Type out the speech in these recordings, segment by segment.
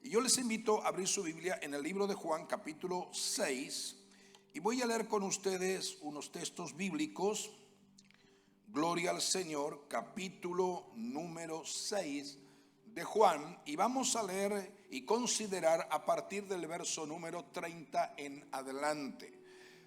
Y yo les invito a abrir su Biblia en el libro de Juan, capítulo 6, y voy a leer con ustedes unos textos bíblicos. Gloria al Señor, capítulo número 6 de Juan, y vamos a leer y considerar a partir del verso número 30 en adelante.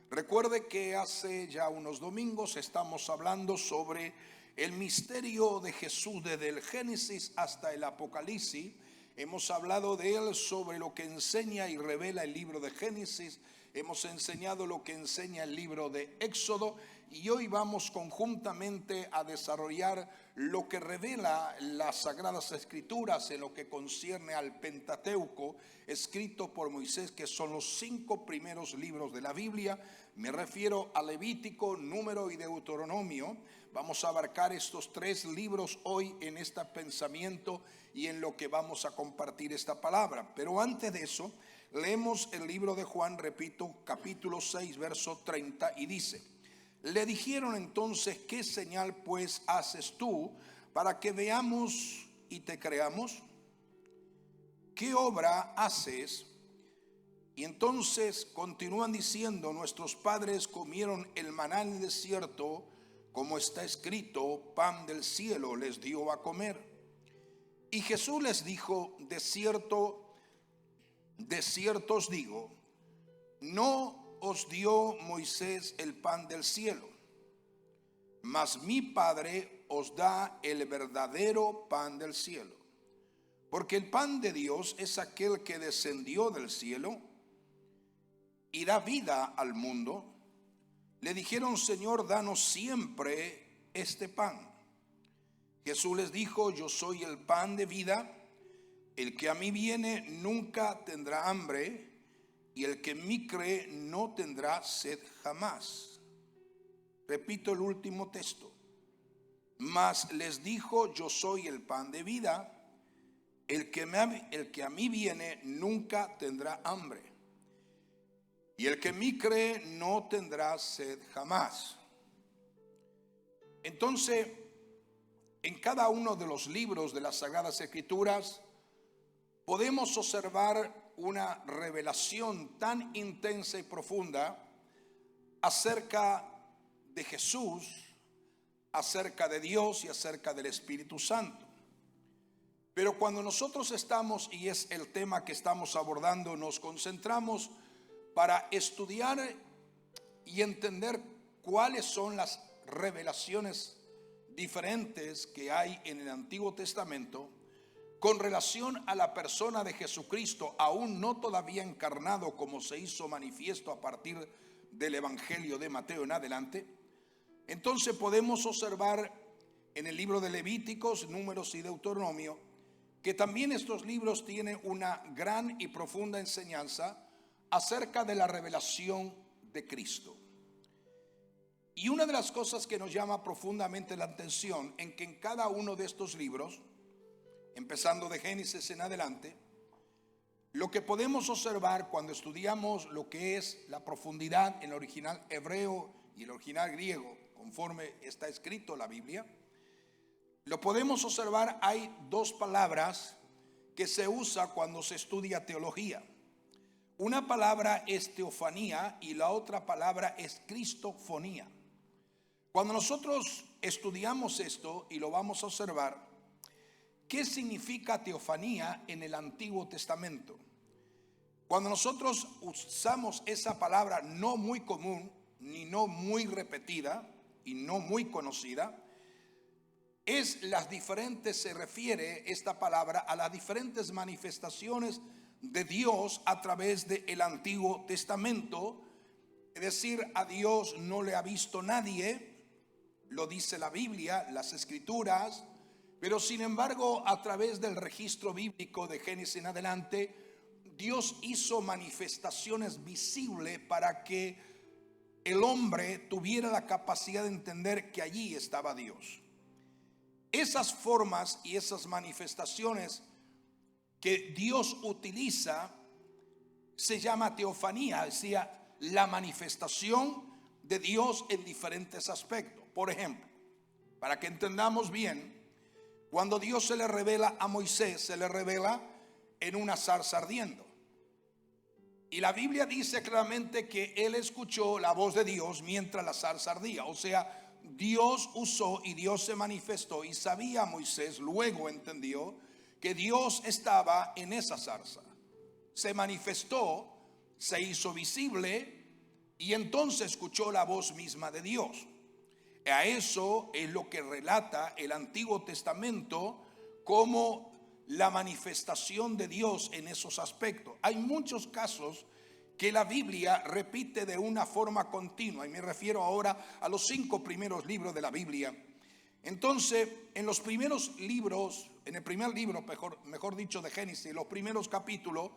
Recuerde que hace ya unos domingos estamos hablando sobre el misterio de Jesús desde el Génesis hasta el Apocalipsis. Hemos hablado de él sobre lo que enseña y revela el libro de Génesis. Hemos enseñado lo que enseña el libro de Éxodo, y hoy vamos conjuntamente a desarrollar lo que revela las Sagradas Escrituras en lo que concierne al Pentateuco, escrito por Moisés, que son los 5 primeros libros de la Biblia. Me refiero a Levítico, Número y Deuteronomio. Vamos a abarcar estos 3 libros hoy en este pensamiento y en lo que vamos a compartir esta palabra. Pero antes de eso, leemos el libro de Juan, repito, capítulo 6, verso 30, y dice: le dijeron entonces: ¿qué señal pues haces tú para que veamos y te creamos? ¿Qué obra haces? Y entonces continúan diciendo: nuestros padres comieron el maná en el desierto, como está escrito, pan del cielo les dio a comer. Y Jesús les dijo: de cierto os digo, no os dio Moisés el pan del cielo, mas mi Padre os da el verdadero pan del cielo. Porque el pan de Dios es aquel que descendió del cielo y da vida al mundo. Le dijeron: Señor, danos siempre este pan. Jesús les dijo: yo soy el pan de vida. El que a mí viene nunca tendrá hambre, y el que en mí cree no tendrá sed jamás. Repito el último texto. Mas les dijo: yo soy el pan de vida. El que a mí viene nunca tendrá hambre, y el que en mí cree no tendrá sed jamás. Entonces, en cada uno de los libros de las Sagradas Escrituras podemos observar una revelación tan intensa y profunda acerca de Jesús, acerca de Dios y acerca del Espíritu Santo. Pero cuando nosotros estamos, y es el tema que estamos abordando, nos concentramos para estudiar y entender cuáles son las revelaciones diferentes que hay en el Antiguo Testamento con relación a la persona de Jesucristo, aún no todavía encarnado, como se hizo manifiesto a partir del Evangelio de Mateo en adelante. Entonces podemos observar en el libro de Levíticos, Números y Deuteronomio que también estos libros tienen una gran y profunda enseñanza acerca de la revelación de Cristo. Y una de las cosas que nos llama profundamente la atención en que en cada uno de estos libros, empezando de Génesis en adelante, lo que podemos observar cuando estudiamos lo que es la profundidad en el original hebreo y el original griego, conforme está escrito la Biblia, lo podemos observar. Hay 2 palabras que se usa cuando se estudia teología. Una palabra es teofanía y la otra palabra es cristofonía. Cuando nosotros estudiamos esto y lo vamos a observar, ¿qué significa teofanía en el Antiguo Testamento? Cuando nosotros usamos esa palabra no muy común, ni no muy repetida y no muy conocida, se refiere esta palabra a las diferentes manifestaciones de Dios a través del Antiguo Testamento. Es decir, a Dios no le ha visto nadie, lo dice la Biblia, las Escrituras, pero sin embargo a través del registro bíblico de Génesis en adelante, Dios hizo manifestaciones visibles para que el hombre tuviera la capacidad de entender que allí estaba Dios. Esas formas y esas manifestaciones que Dios utiliza se llama teofanía, es decir, la manifestación de Dios en diferentes aspectos. Por ejemplo, para que entendamos bien, cuando Dios se le revela a Moisés, se le revela en una zarza ardiendo. Y la Biblia dice claramente que él escuchó la voz de Dios mientras la zarza ardía. O sea, Dios usó y Dios se manifestó, y sabía Moisés, luego entendió que Dios estaba en esa zarza. Se manifestó, se hizo visible, y entonces escuchó la voz misma de Dios. A eso es lo que relata el Antiguo Testamento como la manifestación de Dios en esos aspectos. Hay muchos casos que la Biblia repite de una forma continua, y me refiero ahora a los 5 primeros libros de la Biblia. Entonces, en los primeros libros, en el primer libro, mejor dicho, de Génesis, los primeros capítulos,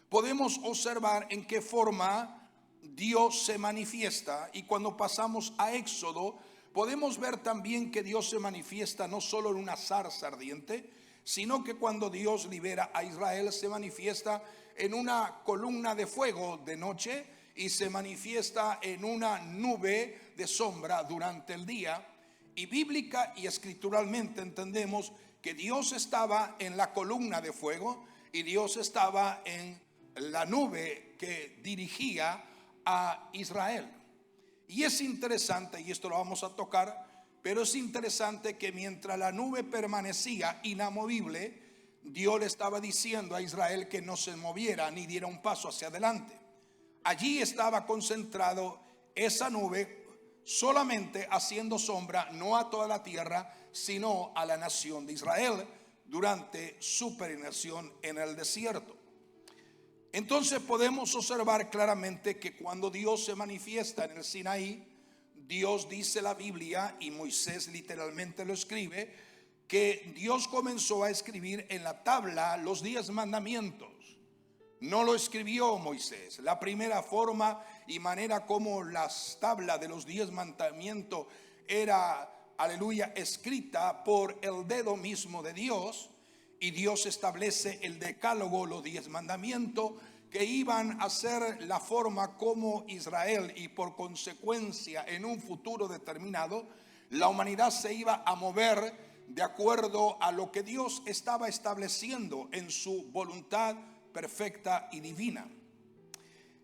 podemos observar en qué forma Dios se manifiesta, y cuando pasamos a Éxodo, podemos ver también que Dios se manifiesta no solo en una zarza ardiente, sino que cuando Dios libera a Israel se manifiesta en una columna de fuego de noche y se manifiesta en una nube de sombra durante el día. Y bíblica y escrituralmente entendemos que Dios estaba en la columna de fuego y Dios estaba en la nube que dirigía a Israel. Y es interesante, y esto lo vamos a tocar, pero es interesante que mientras la nube permanecía inamovible, Dios le estaba diciendo a Israel que no se moviera ni diera un paso hacia adelante. Allí estaba concentrado esa nube solamente haciendo sombra, no a toda la tierra, sino a la nación de Israel durante su peregrinación en el desierto. Entonces podemos observar claramente que cuando Dios se manifiesta en el Sinaí, Dios, dice la Biblia, y Moisés literalmente lo escribe, que Dios comenzó a escribir en la tabla los 10 mandamientos. No lo escribió Moisés. La primera forma y manera como las tablas de los 10 mandamientos era, aleluya, escrita por el dedo mismo de Dios, y Dios establece el decálogo, los 10 mandamientos, que iban a ser la forma como Israel, y por consecuencia en un futuro determinado, la humanidad se iba a mover de acuerdo a lo que Dios estaba estableciendo en su voluntad perfecta y divina.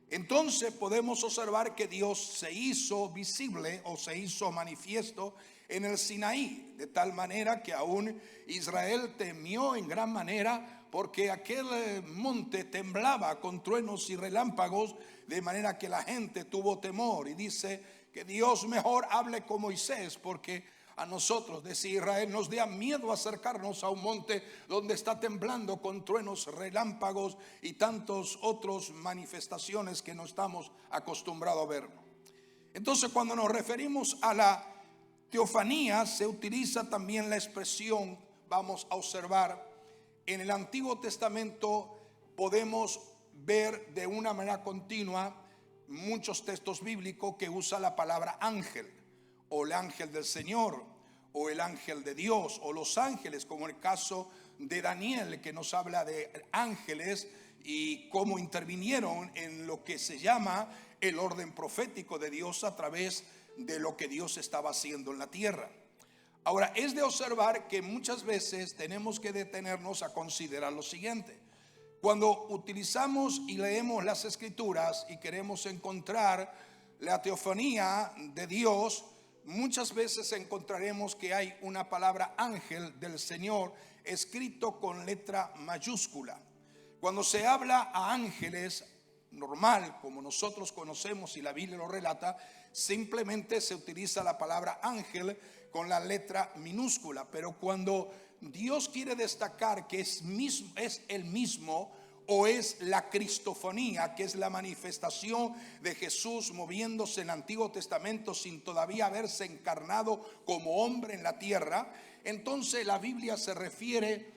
Entonces podemos observar que Dios se hizo visible o se hizo manifiesto en el Sinaí, de tal manera que aún Israel temió en gran manera, porque aquel monte temblaba con truenos y relámpagos, de manera que la gente tuvo temor. Y dice que Dios mejor hable con Moisés, porque a nosotros, decía Israel, nos da miedo acercarnos a un monte donde está temblando con truenos, relámpagos y tantos otros manifestaciones que no estamos acostumbrados a ver. Entonces, cuando nos referimos a la teofanía, se utiliza también la expresión, vamos a observar, en el Antiguo Testamento podemos ver de una manera continua muchos textos bíblicos que usa la palabra ángel, o el ángel del Señor, o el ángel de Dios, o los ángeles, como el caso de Daniel, que nos habla de ángeles y cómo intervinieron en lo que se llama el orden profético de Dios a través de lo que Dios estaba haciendo en la tierra. Ahora, es de observar que muchas veces tenemos que detenernos a considerar lo siguiente. Cuando utilizamos y leemos las escrituras y queremos encontrar la teofanía de Dios, muchas veces encontraremos que hay una palabra ángel del Señor escrito con letra mayúscula. Cuando se habla a ángeles normal, como nosotros conocemos y la Biblia lo relata, simplemente se utiliza la palabra ángel con la letra minúscula. Pero cuando Dios quiere destacar que es el mismo, o es la cristofonía, que es la manifestación de Jesús moviéndose en el Antiguo Testamento sin todavía haberse encarnado como hombre en la tierra, entonces la Biblia se refiere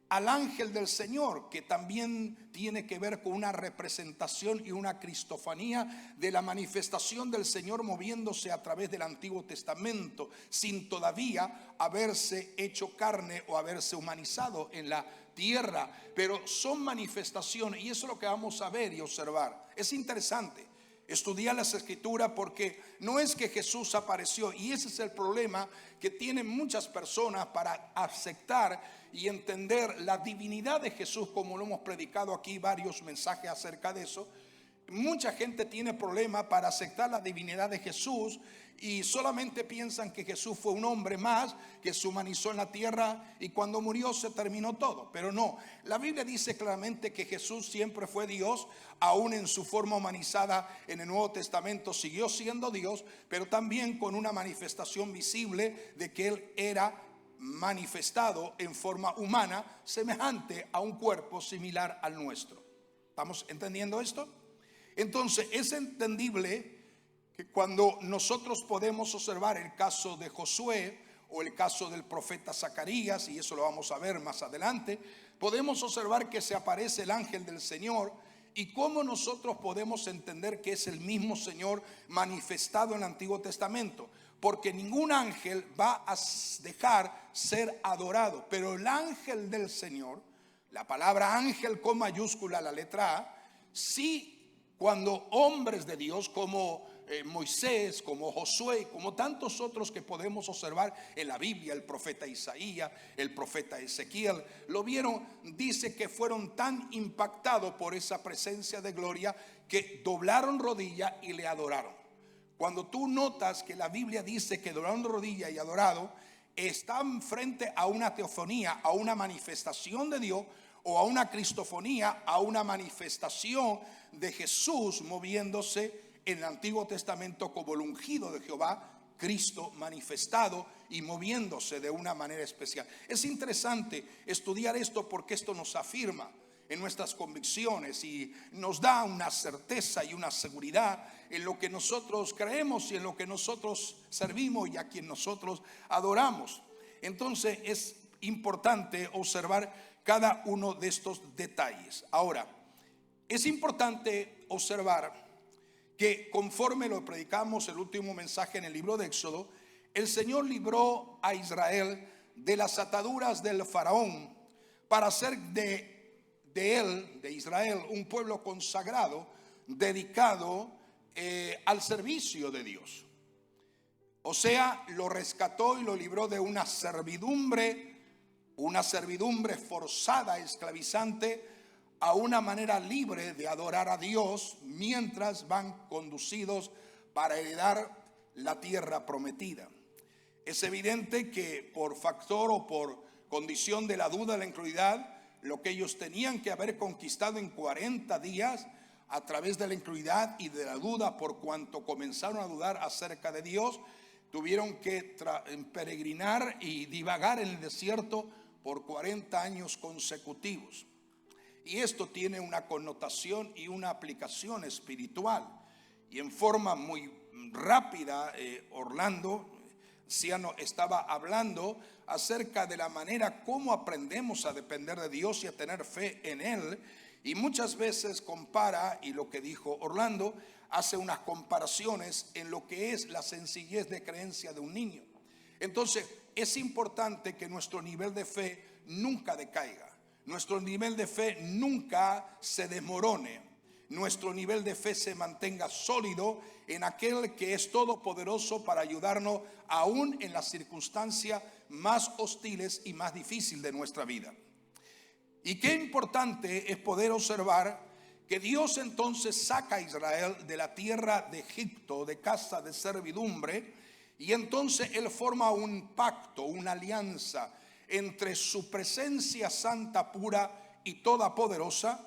al ángel del Señor, que también tiene que ver con una representación y una cristofanía de la manifestación del Señor moviéndose a través del Antiguo Testamento, sin todavía haberse hecho carne o haberse humanizado en la tierra. Pero son manifestaciones, y eso es lo que vamos a ver y observar. Es interesante estudiar las Escrituras, porque no es que Jesús apareció, y ese es el problema que tienen muchas personas para aceptar y entender la divinidad de Jesús, como lo hemos predicado aquí varios mensajes acerca de eso. Mucha gente tiene problema para aceptar la divinidad de Jesús y solamente piensan que Jesús fue un hombre más que se humanizó en la tierra y cuando murió se terminó todo. Pero no, la Biblia dice claramente que Jesús siempre fue Dios, aún en su forma humanizada en el Nuevo Testamento siguió siendo Dios, pero también con una manifestación visible de que Él era manifestado en forma humana, semejante a un cuerpo similar al nuestro. ¿Estamos entendiendo esto? Entonces es entendible que cuando nosotros podemos observar el caso de Josué o el caso del profeta Zacarías, y eso lo vamos a ver más adelante, podemos observar que se aparece el ángel del Señor y cómo nosotros podemos entender que es el mismo Señor manifestado en el Antiguo Testamento, porque ningún ángel va a dejar ser adorado, pero el ángel del Señor, la palabra ángel con mayúscula, la letra A, sí. Cuando hombres de Dios como Moisés, como Josué, como tantos otros que podemos observar en la Biblia, el profeta Isaías, el profeta Ezequiel, lo vieron, dice que fueron tan impactados por esa presencia de gloria que doblaron rodilla y le adoraron. Cuando tú notas que la Biblia dice que doblaron rodilla y adorado, están frente a una teofonía, a una manifestación de Dios, o a una cristofonía, a una manifestación de Jesús moviéndose en el Antiguo Testamento como el ungido de Jehová, Cristo manifestado y moviéndose de una manera especial. Es interesante estudiar esto porque esto nos afirma en nuestras convicciones y nos da una certeza y una seguridad en lo que nosotros creemos y en lo que nosotros servimos y a quien nosotros adoramos. Entonces es importante observar cada uno de estos detalles. Ahora, es importante observar que conforme lo predicamos el último mensaje en el libro de Éxodo, el Señor libró a Israel de las ataduras del faraón para hacer de Israel, un pueblo consagrado, dedicado al servicio de Dios. O sea, lo rescató y lo libró de una servidumbre forzada, esclavizante, a una manera libre de adorar a Dios mientras van conducidos para heredar la tierra prometida. Es evidente que por factor o por condición de la duda, la incredulidad, lo que ellos tenían que haber conquistado en 40 días a través de la incredulidad y de la duda, por cuanto comenzaron a dudar acerca de Dios, tuvieron que peregrinar y divagar en el desierto por 40 años consecutivos. Y esto tiene una connotación y una aplicación espiritual. Y en forma muy rápida, Orlando Ciano estaba hablando acerca de la manera como aprendemos a depender de Dios y a tener fe en Él. Y muchas veces compara, y lo que dijo Orlando, hace unas comparaciones en lo que es la sencillez de creencia de un niño. Entonces es importante que nuestro nivel de fe nunca decaiga, nuestro nivel de fe nunca se desmorone, nuestro nivel de fe se mantenga sólido en aquel que es todopoderoso para ayudarnos aún en las circunstancias más hostiles y más difíciles de nuestra vida. Y qué importante es poder observar que Dios entonces saca a Israel de la tierra de Egipto, de casa de servidumbre, y entonces Él forma un pacto, una alianza entre su presencia santa, pura y todopoderosa,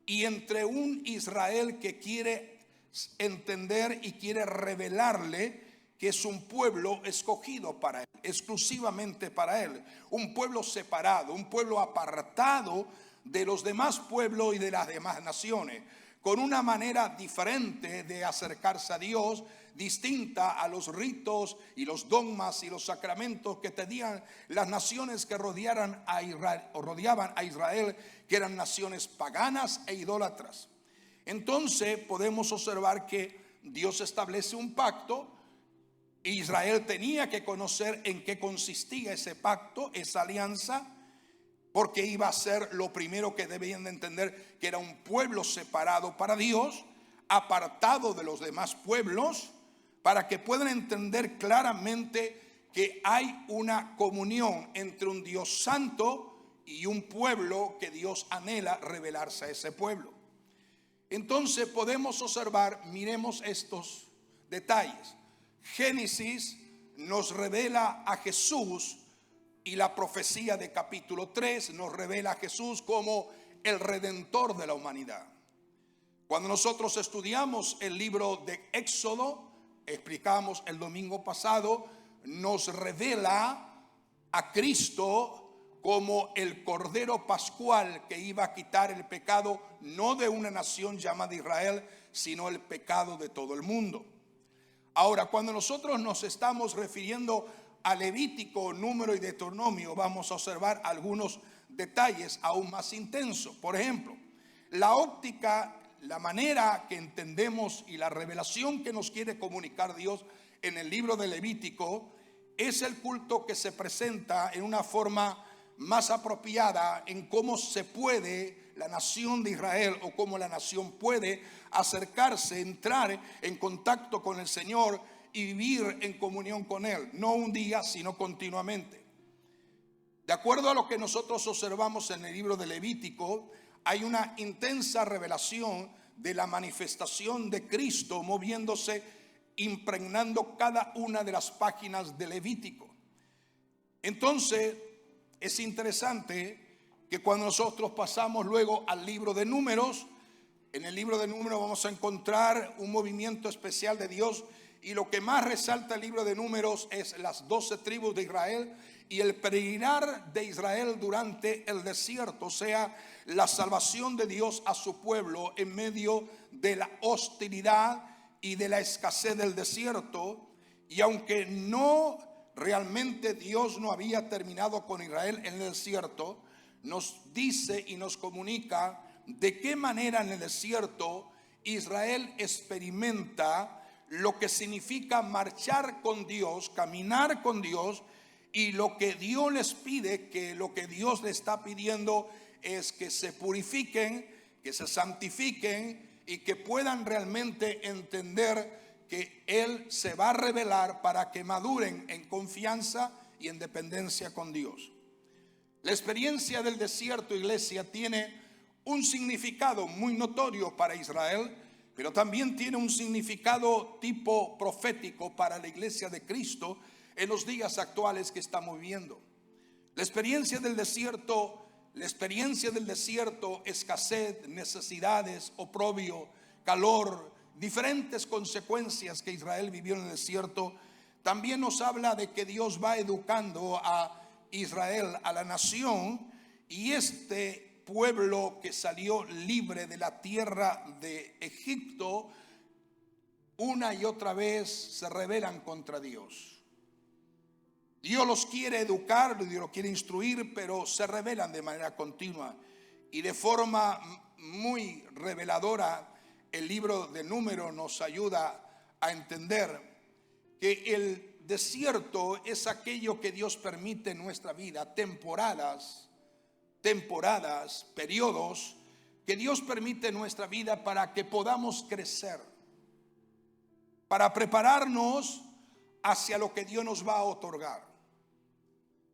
y entre un Israel que quiere entender y quiere revelarle que es un pueblo escogido para Él, exclusivamente para Él, un pueblo separado, un pueblo apartado de los demás pueblos y de las demás naciones, con una manera diferente de acercarse a Dios, distinta a los ritos y los dogmas y los sacramentos que tenían las naciones que rodeaban a Israel, que eran naciones paganas e idólatras. Entonces podemos observar que Dios establece un pacto. Israel tenía que conocer en qué consistía ese pacto, esa alianza, porque iba a ser lo primero que debían de entender, que era un pueblo separado para Dios, apartado de los demás pueblos, para que puedan entender claramente que hay una comunión entre un Dios santo y un pueblo que Dios anhela revelarse a ese pueblo. Entonces podemos observar, miremos estos detalles. Génesis nos revela a Jesús, y la profecía de capítulo 3 nos revela a Jesús como el redentor de la humanidad. Cuando nosotros estudiamos el libro de Éxodo, explicamos el domingo pasado, nos revela a Cristo como el Cordero Pascual que iba a quitar el pecado no de una nación llamada Israel, sino el pecado de todo el mundo. Ahora, cuando nosotros nos estamos refiriendo a Levítico, Número y Deuteronomio, vamos a observar algunos detalles aún más intensos. Por ejemplo, la óptica, la manera que entendemos y la revelación que nos quiere comunicar Dios en el libro de Levítico es el culto que se presenta en una forma más apropiada en cómo se puede la nación de Israel, o cómo la nación puede acercarse, entrar en contacto con el Señor y vivir en comunión con Él, no un día, sino continuamente. De acuerdo a lo que nosotros observamos en el libro de Levítico, hay una intensa revelación de la manifestación de Cristo moviéndose, impregnando cada una de las páginas de Levítico. Entonces, es interesante que cuando nosotros pasamos luego al libro de Números, en el libro de Números vamos a encontrar un movimiento especial de Dios, y lo que más resalta el libro de Números es las 12 tribus de Israel y el peregrinar de Israel durante el desierto, o sea, la salvación de Dios a su pueblo en medio de la hostilidad y de la escasez del desierto. Y aunque no realmente Dios no había terminado con Israel en el desierto, nos dice y nos comunica de qué manera en el desierto Israel experimenta lo que significa marchar con Dios, caminar con Dios, y lo que Dios les pide, que lo que Dios les está pidiendo es que se purifiquen, que se santifiquen y que puedan realmente entender que Él se va a revelar para que maduren en confianza y en dependencia con Dios. La experiencia del desierto, iglesia, tiene un significado muy notorio para Israel, pero también tiene un significado tipo profético para la iglesia de Cristo en los días actuales que estamos viviendo. La experiencia del desierto, escasez, necesidades, oprobio, calor, diferentes consecuencias que Israel vivió en el desierto, también nos habla de que Dios va educando a Israel, a la nación, y este pueblo que salió libre de la tierra de Egipto, una y otra vez se rebelan contra Dios. Dios los quiere educar, Dios los quiere instruir, pero se rebelan de manera continua. Y de forma muy reveladora, el libro de Números nos ayuda a entender que el desierto es aquello que Dios permite en nuestra vida, temporadas, periodos que Dios permite en nuestra vida para que podamos crecer, para prepararnos hacia lo que Dios nos va a otorgar,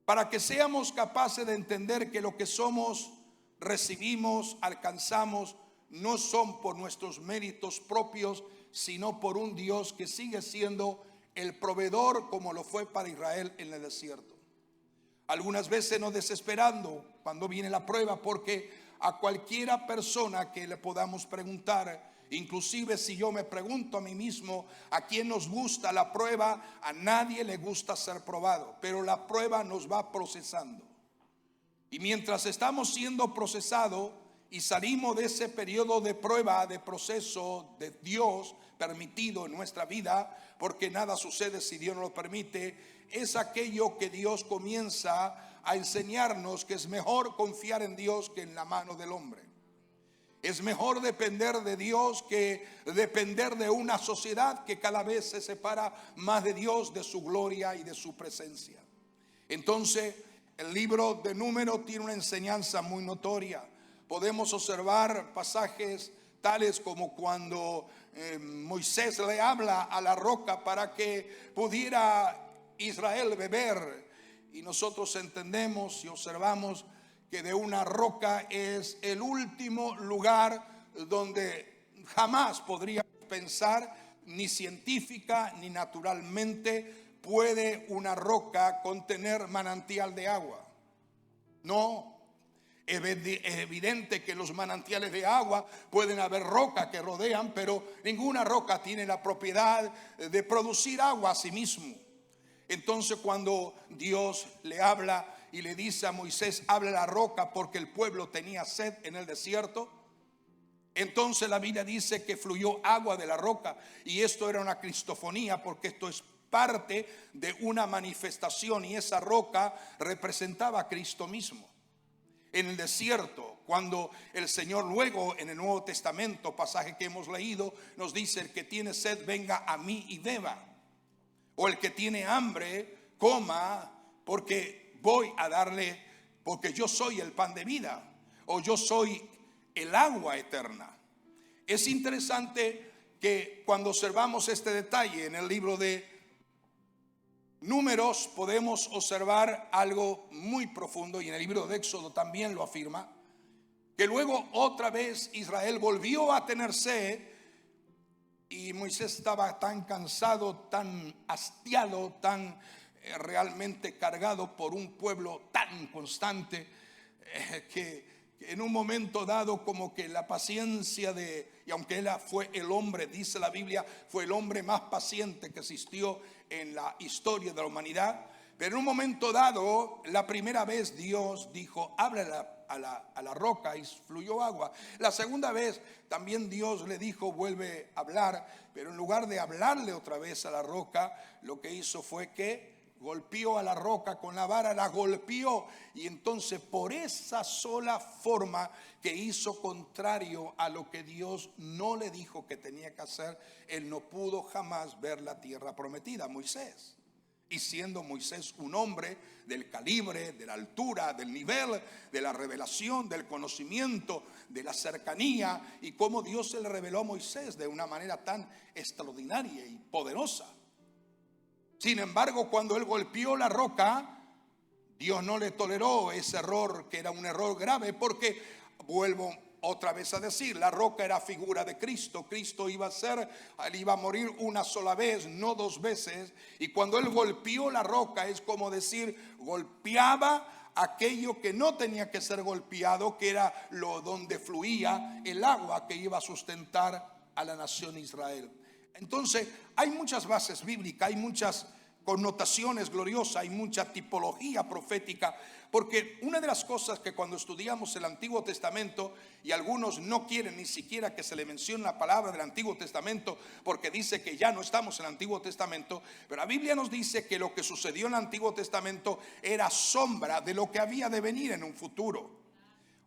para que seamos capaces de entender que lo que somos, recibimos, alcanzamos, no son por nuestros méritos propios, sino por un Dios que sigue siendo el proveedor, como lo fue para Israel en el desierto. Algunas veces nos desesperando cuando viene la prueba, porque a cualquiera persona que le podamos preguntar, inclusive si yo me pregunto a mí mismo, ¿a quién nos gusta la prueba? A nadie le gusta ser probado, pero la prueba nos va procesando. Y mientras estamos siendo procesados y salimos de ese periodo de prueba, de proceso de Dios permitido en nuestra vida, porque nada sucede si Dios no lo permite, es aquello que Dios comienza a enseñarnos que es mejor confiar en Dios que en la mano del hombre. Es mejor depender de Dios que depender de una sociedad que cada vez se separa más de Dios, de su gloria y de su presencia. Entonces, el libro de Números tiene una enseñanza muy notoria. Podemos observar pasajes tales como cuando Moisés le habla a la roca para que pudiera Israel beber. Y nosotros entendemos y observamos que de una roca es el último lugar donde jamás podría pensar, ni científica ni naturalmente, puede una roca contener manantial de agua. No, es evidente que los manantiales de agua pueden haber rocas que rodean, pero ninguna roca tiene la propiedad de producir agua a sí mismo. Entonces, cuando Dios le habla y le dice a Moisés, habla la roca porque el pueblo tenía sed en el desierto, entonces la Biblia dice que fluyó agua de la roca, y esto era una cristofonía, porque esto es parte de una manifestación, y esa roca representaba a Cristo mismo. En el desierto, cuando el Señor luego en el Nuevo Testamento, pasaje que hemos leído, nos dice: el que tiene sed venga a mí y beba, o el que tiene hambre coma, porque voy a darle, porque yo soy el pan de vida, o yo soy el agua eterna. Es interesante que cuando observamos este detalle en el libro de Números, podemos observar algo muy profundo, y en el libro de Éxodo también lo afirma, que luego otra vez Israel volvió a tener sed, y Moisés estaba tan cansado, tan hastiado, tan realmente cargado por un pueblo tan constante, que en un momento dado como que la paciencia y aunque él fue el hombre, dice la Biblia, fue el hombre más paciente que existió en la historia de la humanidad, pero en un momento dado, la primera vez Dios dijo: habla a la roca, y fluyó agua. La segunda vez también Dios le dijo: vuelve a hablar, pero en lugar de hablarle otra vez a la roca, lo que hizo fue que golpeó a la roca con la vara, la golpeó, y entonces por esa sola forma que hizo contrario a lo que Dios no le dijo que tenía que hacer, él no pudo jamás ver la tierra prometida, Moisés. Y siendo Moisés un hombre del calibre, de la altura, del nivel, de la revelación, del conocimiento, de la cercanía, y cómo Dios se le reveló a Moisés de una manera tan extraordinaria y poderosa. Sin embargo, cuando él golpeó la roca, Dios no le toleró ese error, que era un error grave, porque, vuelvo otra vez a decir, la roca era figura de Cristo. Cristo iba a morir una sola vez, no dos veces. Y cuando él golpeó la roca, es como decir, golpeaba aquello que no tenía que ser golpeado, que era donde fluía el agua que iba a sustentar a la nación Israel. Entonces, hay muchas bases bíblicas, hay muchas connotaciones gloriosas, hay mucha tipología profética, porque una de las cosas que cuando estudiamos el Antiguo Testamento, y algunos no quieren ni siquiera que se le mencione la palabra del Antiguo Testamento, porque dice que ya no estamos en el Antiguo Testamento, pero la Biblia nos dice que lo que sucedió en el Antiguo Testamento era sombra de lo que había de venir en un futuro.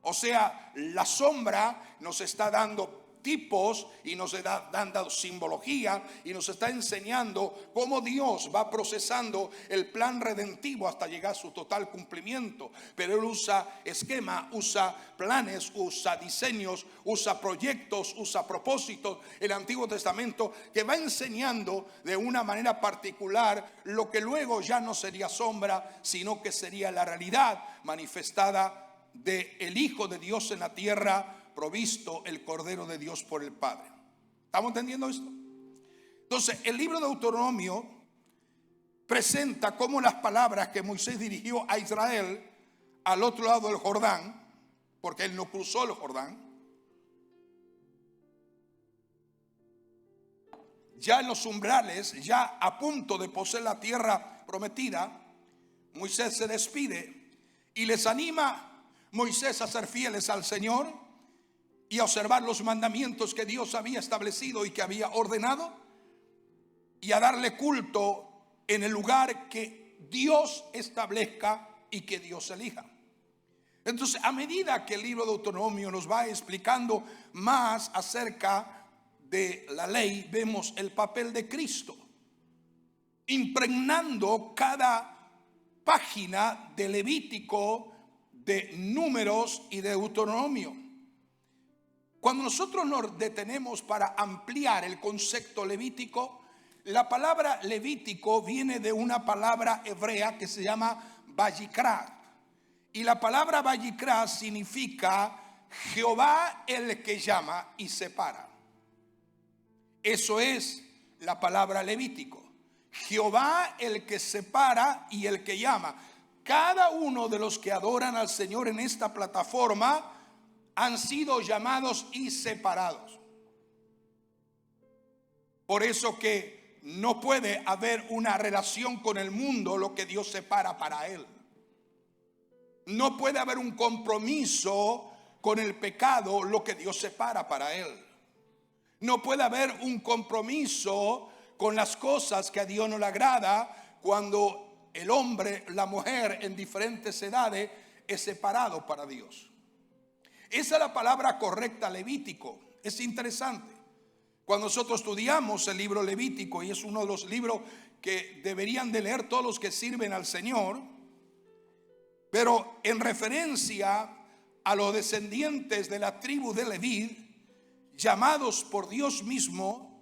O sea, la sombra nos está dando tipos y nos está dando simbología, y nos está enseñando cómo Dios va procesando el plan redentivo hasta llegar a su total cumplimiento. Pero él usa esquema, usa planes, usa diseños, usa proyectos, usa propósitos, el Antiguo Testamento, que va enseñando de una manera particular lo que luego ya no sería sombra, sino que sería la realidad manifestada de el Hijo de Dios en la tierra, provisto el Cordero de Dios por el Padre. ¿Estamos entendiendo esto? Entonces, el libro de Deuteronomio presenta cómo las palabras que Moisés dirigió a Israel al otro lado del Jordán, porque él no cruzó el Jordán, ya en los umbrales, ya a punto de poseer la tierra prometida, Moisés se despide y les anima Moisés a ser fieles al Señor y a observar los mandamientos que Dios había establecido y que había ordenado, y a darle culto en el lugar que Dios establezca y que Dios elija. Entonces, a medida que el libro de Deuteronomio nos va explicando más acerca de la ley, vemos el papel de Cristo impregnando cada página de Levítico, de Números y de Deuteronomio. Cuando nosotros nos detenemos para ampliar el concepto levítico, la palabra levítico viene de una palabra hebrea que se llama vayikra. Y la palabra vayikra significa Jehová el que llama y separa. Eso es la palabra levítico. Jehová el que separa y el que llama. Cada uno de los que adoran al Señor en esta plataforma han sido llamados y separados. Por eso que no puede haber una relación con el mundo lo que Dios separa para él. No puede haber un compromiso con el pecado lo que Dios separa para él. No puede haber un compromiso con las cosas que a Dios no le agrada cuando el hombre, la mujer en diferentes edades es separado para Dios. Esa es la palabra correcta, levítico. Es interesante. Cuando nosotros estudiamos el libro Levítico, y es uno de los libros que deberían de leer todos los que sirven al Señor, pero en referencia a los descendientes de la tribu de Leví, llamados por Dios mismo,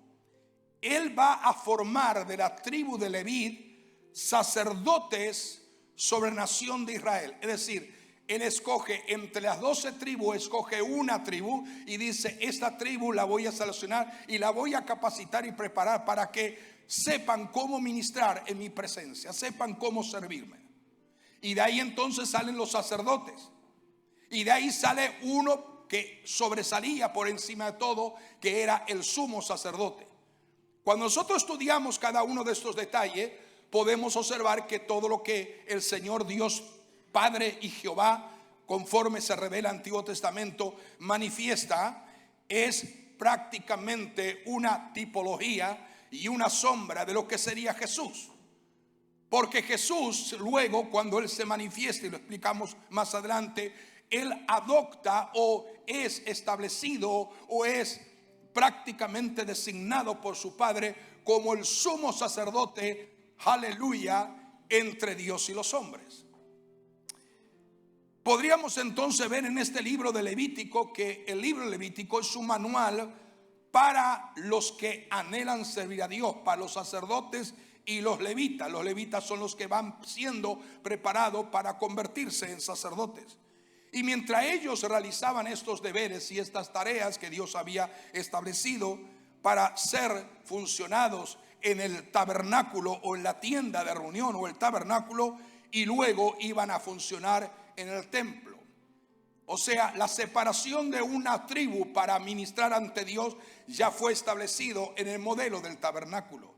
Él va a formar de la tribu de Leví sacerdotes sobre la nación de Israel. Es decir, Él escoge entre las 12 tribus, escoge una tribu y dice: esta tribu la voy a seleccionar y la voy a capacitar y preparar para que sepan cómo ministrar en mi presencia, sepan cómo servirme. Y de ahí entonces salen los sacerdotes. Y de ahí sale uno que sobresalía por encima de todo, que era el sumo sacerdote. Cuando nosotros estudiamos cada uno de estos detalles, podemos observar que todo lo que el Señor Dios Padre y Jehová, conforme se revela en el Antiguo Testamento, manifiesta, es prácticamente una tipología y una sombra de lo que sería Jesús. Porque Jesús luego, cuando Él se manifiesta, y lo explicamos más adelante, Él adopta o es establecido o es prácticamente designado por su Padre como el sumo sacerdote, aleluya, entre Dios y los hombres. Podríamos entonces ver en este libro de Levítico que el libro de Levítico es un manual para los que anhelan servir a Dios, para los sacerdotes y los levitas. Los levitas son los que van siendo preparados para convertirse en sacerdotes. Y mientras ellos realizaban estos deberes y estas tareas que Dios había establecido para ser funcionados en el tabernáculo o en la tienda de reunión o el tabernáculo, y luego iban a funcionar en el templo. O sea, la separación de una tribu para ministrar ante Dios ya fue establecido en el modelo del tabernáculo.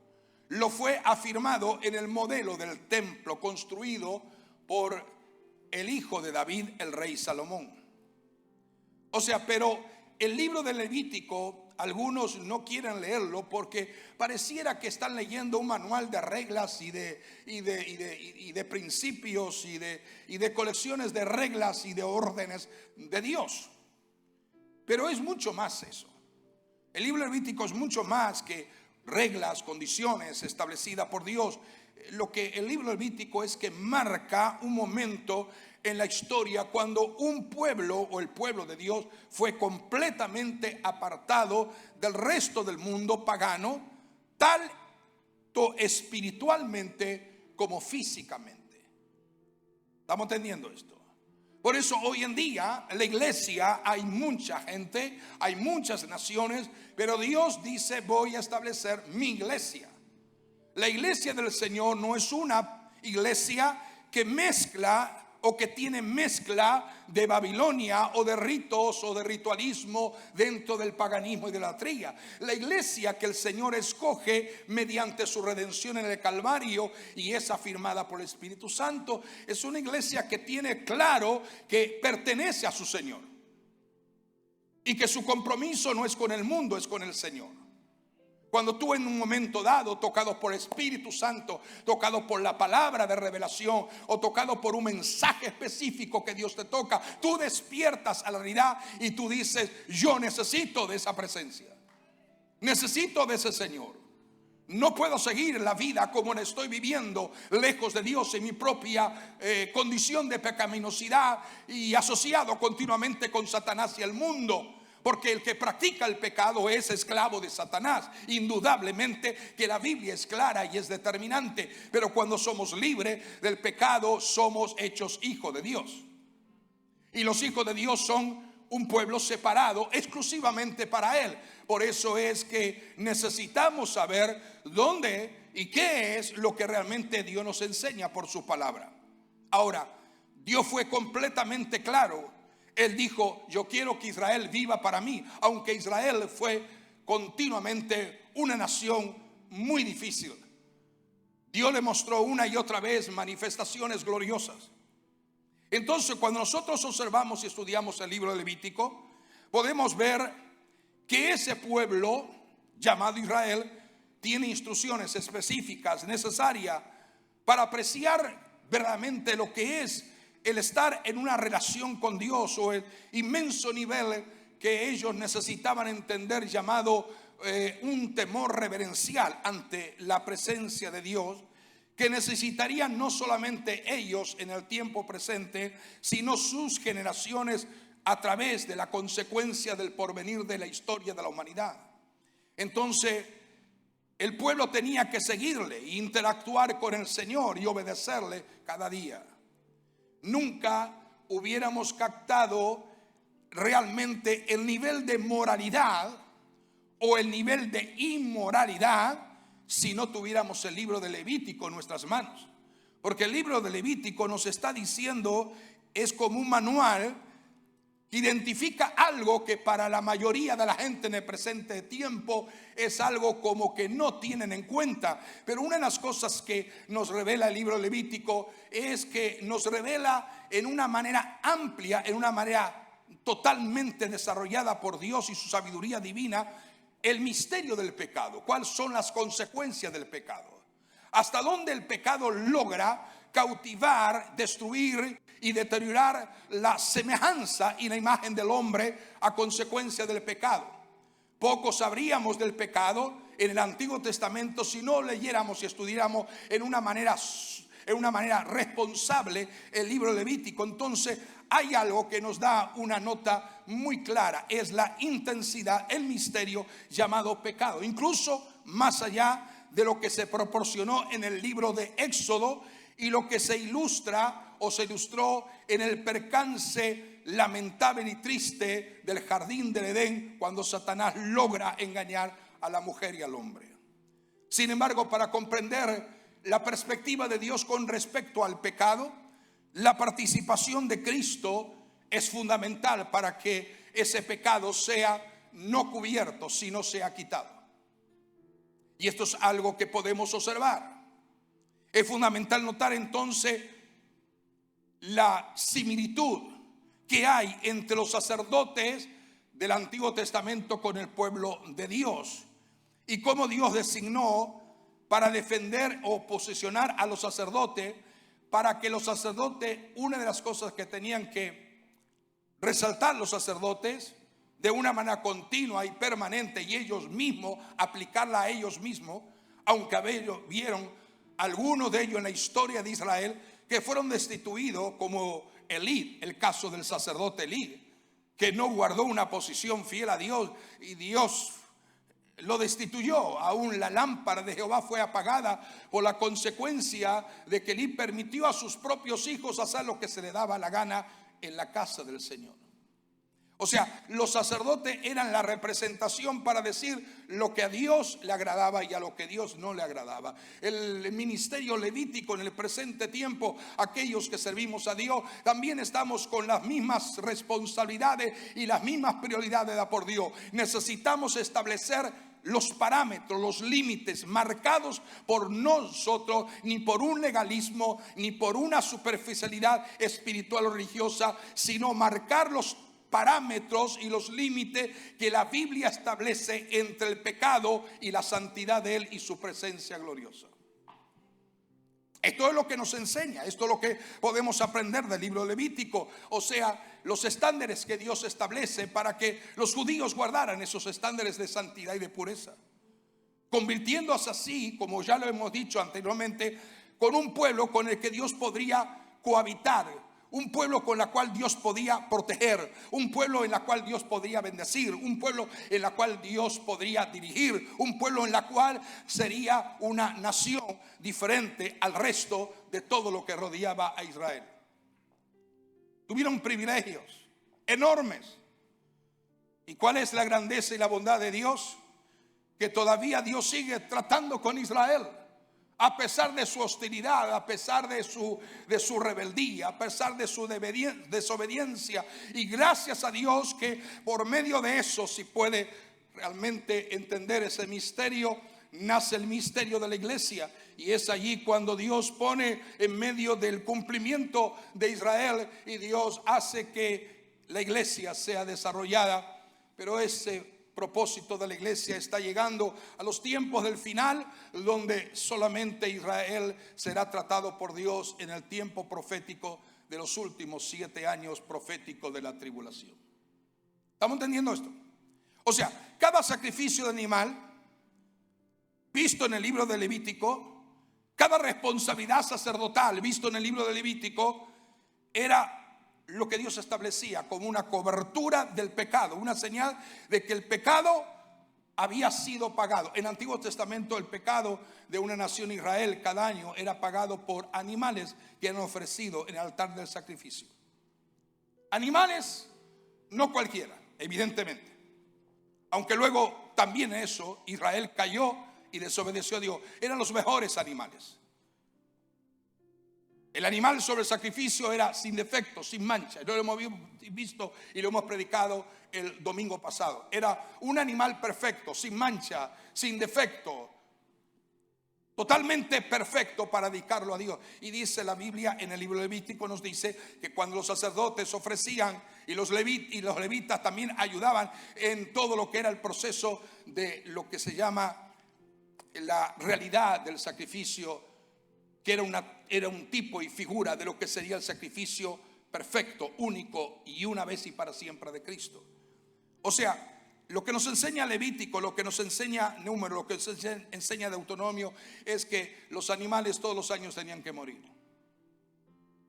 Lo fue afirmado en el modelo del templo construido por el hijo de David, el rey Salomón. O sea, pero el libro de Levítico, algunos no quieren leerlo porque pareciera que están leyendo un manual de reglas y de principios y de colecciones de reglas y de órdenes de Dios. Pero es mucho más eso. El libro de Levítico es mucho más que reglas, condiciones establecidas por Dios. Lo que el libro de Levítico es que marca un momento en la historia cuando un pueblo o el pueblo de Dios fue completamente apartado del resto del mundo pagano, tanto espiritualmente como físicamente. ¿Estamos entendiendo esto? Por eso hoy en día en la iglesia hay mucha gente, hay muchas naciones, pero Dios dice: voy a establecer mi iglesia. La iglesia del Señor no es una iglesia que mezcla o que tiene mezcla de Babilonia o de ritos o de ritualismo dentro del paganismo y de la latría. La iglesia que el Señor escoge mediante su redención en el Calvario y es afirmada por el Espíritu Santo, es una iglesia que tiene claro que pertenece a su Señor y que su compromiso no es con el mundo, es con el Señor. Cuando tú en un momento dado, tocado por el Espíritu Santo, tocado por la palabra de revelación o tocado por un mensaje específico que Dios te toca, tú despiertas a la realidad y tú dices: yo necesito de esa presencia, necesito de ese Señor. No puedo seguir la vida como la estoy viviendo, lejos de Dios, en mi propia condición de pecaminosidad y asociado continuamente con Satanás y el mundo. Porque el que practica el pecado es esclavo de Satanás. Indudablemente que la Biblia es clara y es determinante. Pero cuando somos libres del pecado, somos hechos hijos de Dios. Y los hijos de Dios son un pueblo separado exclusivamente para Él. Por eso es que necesitamos saber dónde y qué es lo que realmente Dios nos enseña por su palabra. Ahora, Dios fue completamente claro. Él dijo: yo quiero que Israel viva para mí, aunque Israel fue continuamente una nación muy difícil. Dios le mostró una y otra vez manifestaciones gloriosas. Entonces, cuando nosotros observamos y estudiamos el libro de Levítico, podemos ver que ese pueblo llamado Israel tiene instrucciones específicas necesarias para apreciar verdaderamente lo que es el estar en una relación con Dios, o el inmenso nivel que ellos necesitaban entender, llamado un temor reverencial ante la presencia de Dios, que necesitarían no solamente ellos en el tiempo presente, sino sus generaciones a través de la consecuencia del porvenir de la historia de la humanidad. Entonces, el pueblo tenía que seguirle e interactuar con el Señor y obedecerle cada día. Nunca hubiéramos captado realmente el nivel de moralidad o el nivel de inmoralidad si no tuviéramos el libro de Levítico en nuestras manos. Porque el libro de Levítico nos está diciendo, es como un manual que identifica algo que para la mayoría de la gente en el presente tiempo es algo como que no tienen en cuenta. Pero una de las cosas que nos revela el libro Levítico es que nos revela en una manera amplia, en una manera totalmente desarrollada por Dios y su sabiduría divina, el misterio del pecado. ¿Cuáles son las consecuencias del pecado? Hasta dónde el pecado logra cautivar, destruir y deteriorar la semejanza y la imagen del hombre a consecuencia del pecado. Poco sabríamos del pecado en el Antiguo Testamento si no leyéramos y estudiáramos en una manera responsable el libro Levítico. Entonces hay algo que nos da una nota muy clara: es la intensidad, el misterio llamado pecado, incluso más allá de lo que se proporcionó en el libro de Éxodo y lo que se ilustra o se ilustró en el percance lamentable y triste del jardín del Edén, cuando Satanás logra engañar a la mujer y al hombre. Sin embargo, para comprender la perspectiva de Dios con respecto al pecado, la participación de Cristo es fundamental para que ese pecado sea no cubierto, sino sea quitado. Y esto es algo que podemos observar. Es fundamental notar entonces la similitud que hay entre los sacerdotes del Antiguo Testamento con el pueblo de Dios, y cómo Dios designó para defender o posicionar a los sacerdotes, para que los sacerdotes, una de las cosas que tenían que resaltar los sacerdotes de una manera continua y permanente, y ellos mismos aplicarla a ellos mismos, aunque vieron algunos de ellos en la historia de Israel que fueron destituidos, como Elí, el caso del sacerdote Elí, que no guardó una posición fiel a Dios y Dios lo destituyó. Aún la lámpara de Jehová fue apagada por la consecuencia de que Elí permitió a sus propios hijos hacer lo que se le daba la gana en la casa del Señor. O sea, los sacerdotes eran la representación para decir lo que a Dios le agradaba y a lo que a Dios no le agradaba. El ministerio levítico en el presente tiempo, aquellos que servimos a Dios, también estamos con las mismas responsabilidades y las mismas prioridades dadas por Dios. Necesitamos establecer los parámetros, los límites marcados por nosotros, ni por un legalismo, ni por una superficialidad espiritual o religiosa, sino marcar los parámetros y los límites que la Biblia establece entre el pecado y la santidad de Él y su presencia gloriosa. Esto es lo que nos enseña, esto es lo que podemos aprender del libro Levítico, o sea, los estándares que Dios establece para que los judíos guardaran esos estándares de santidad y de pureza, convirtiéndose así, como ya lo hemos dicho anteriormente, con un pueblo con el que Dios podría cohabitar, un pueblo con la cual Dios podía proteger, un pueblo en la cual Dios podría bendecir, un pueblo en la cual Dios podría dirigir, un pueblo en la cual sería una nación diferente al resto de todo lo que rodeaba a Israel. Tuvieron privilegios enormes. ¿Y cuál es la grandeza y la bondad de Dios? Que todavía Dios sigue tratando con Israel. A pesar de su hostilidad, a pesar de su rebeldía, a pesar de su desobediencia. Y gracias a Dios que por medio de eso, si puede realmente entender ese misterio, nace el misterio de la iglesia. Y es allí cuando Dios pone en medio del cumplimiento de Israel y Dios hace que la iglesia sea desarrollada. Pero ese propósito de la iglesia está llegando a los tiempos del final, donde solamente Israel será tratado por Dios en el tiempo profético de los últimos 7 años proféticos de la tribulación. ¿Estamos entendiendo esto? O sea, cada sacrificio de animal visto en el libro de Levítico, cada responsabilidad sacerdotal visto en el libro de Levítico, era lo que Dios establecía como una cobertura del pecado, una señal de que el pecado había sido pagado. En el Antiguo Testamento el pecado de una nación Israel cada año era pagado por animales que eran ofrecidos en el altar del sacrificio. Animales, no cualquiera, evidentemente. Aunque luego también eso, Israel cayó y desobedeció a Dios. Eran los mejores animales. El animal sobre el sacrificio era sin defecto, sin mancha. Lo hemos visto y lo hemos predicado el domingo pasado. Era un animal perfecto, sin mancha, sin defecto, totalmente perfecto para dedicarlo a Dios. Y dice la Biblia en el libro Levítico, nos dice que cuando los sacerdotes ofrecían y los levitas también ayudaban en todo lo que era el proceso de lo que se llama la realidad del sacrificio, que era un tipo y figura de lo que sería el sacrificio perfecto, único y una vez y para siempre de Cristo. O sea, lo que nos enseña Levítico, lo que nos enseña Número, lo que nos enseña Deuteronomio, es que los animales todos los años tenían que morir,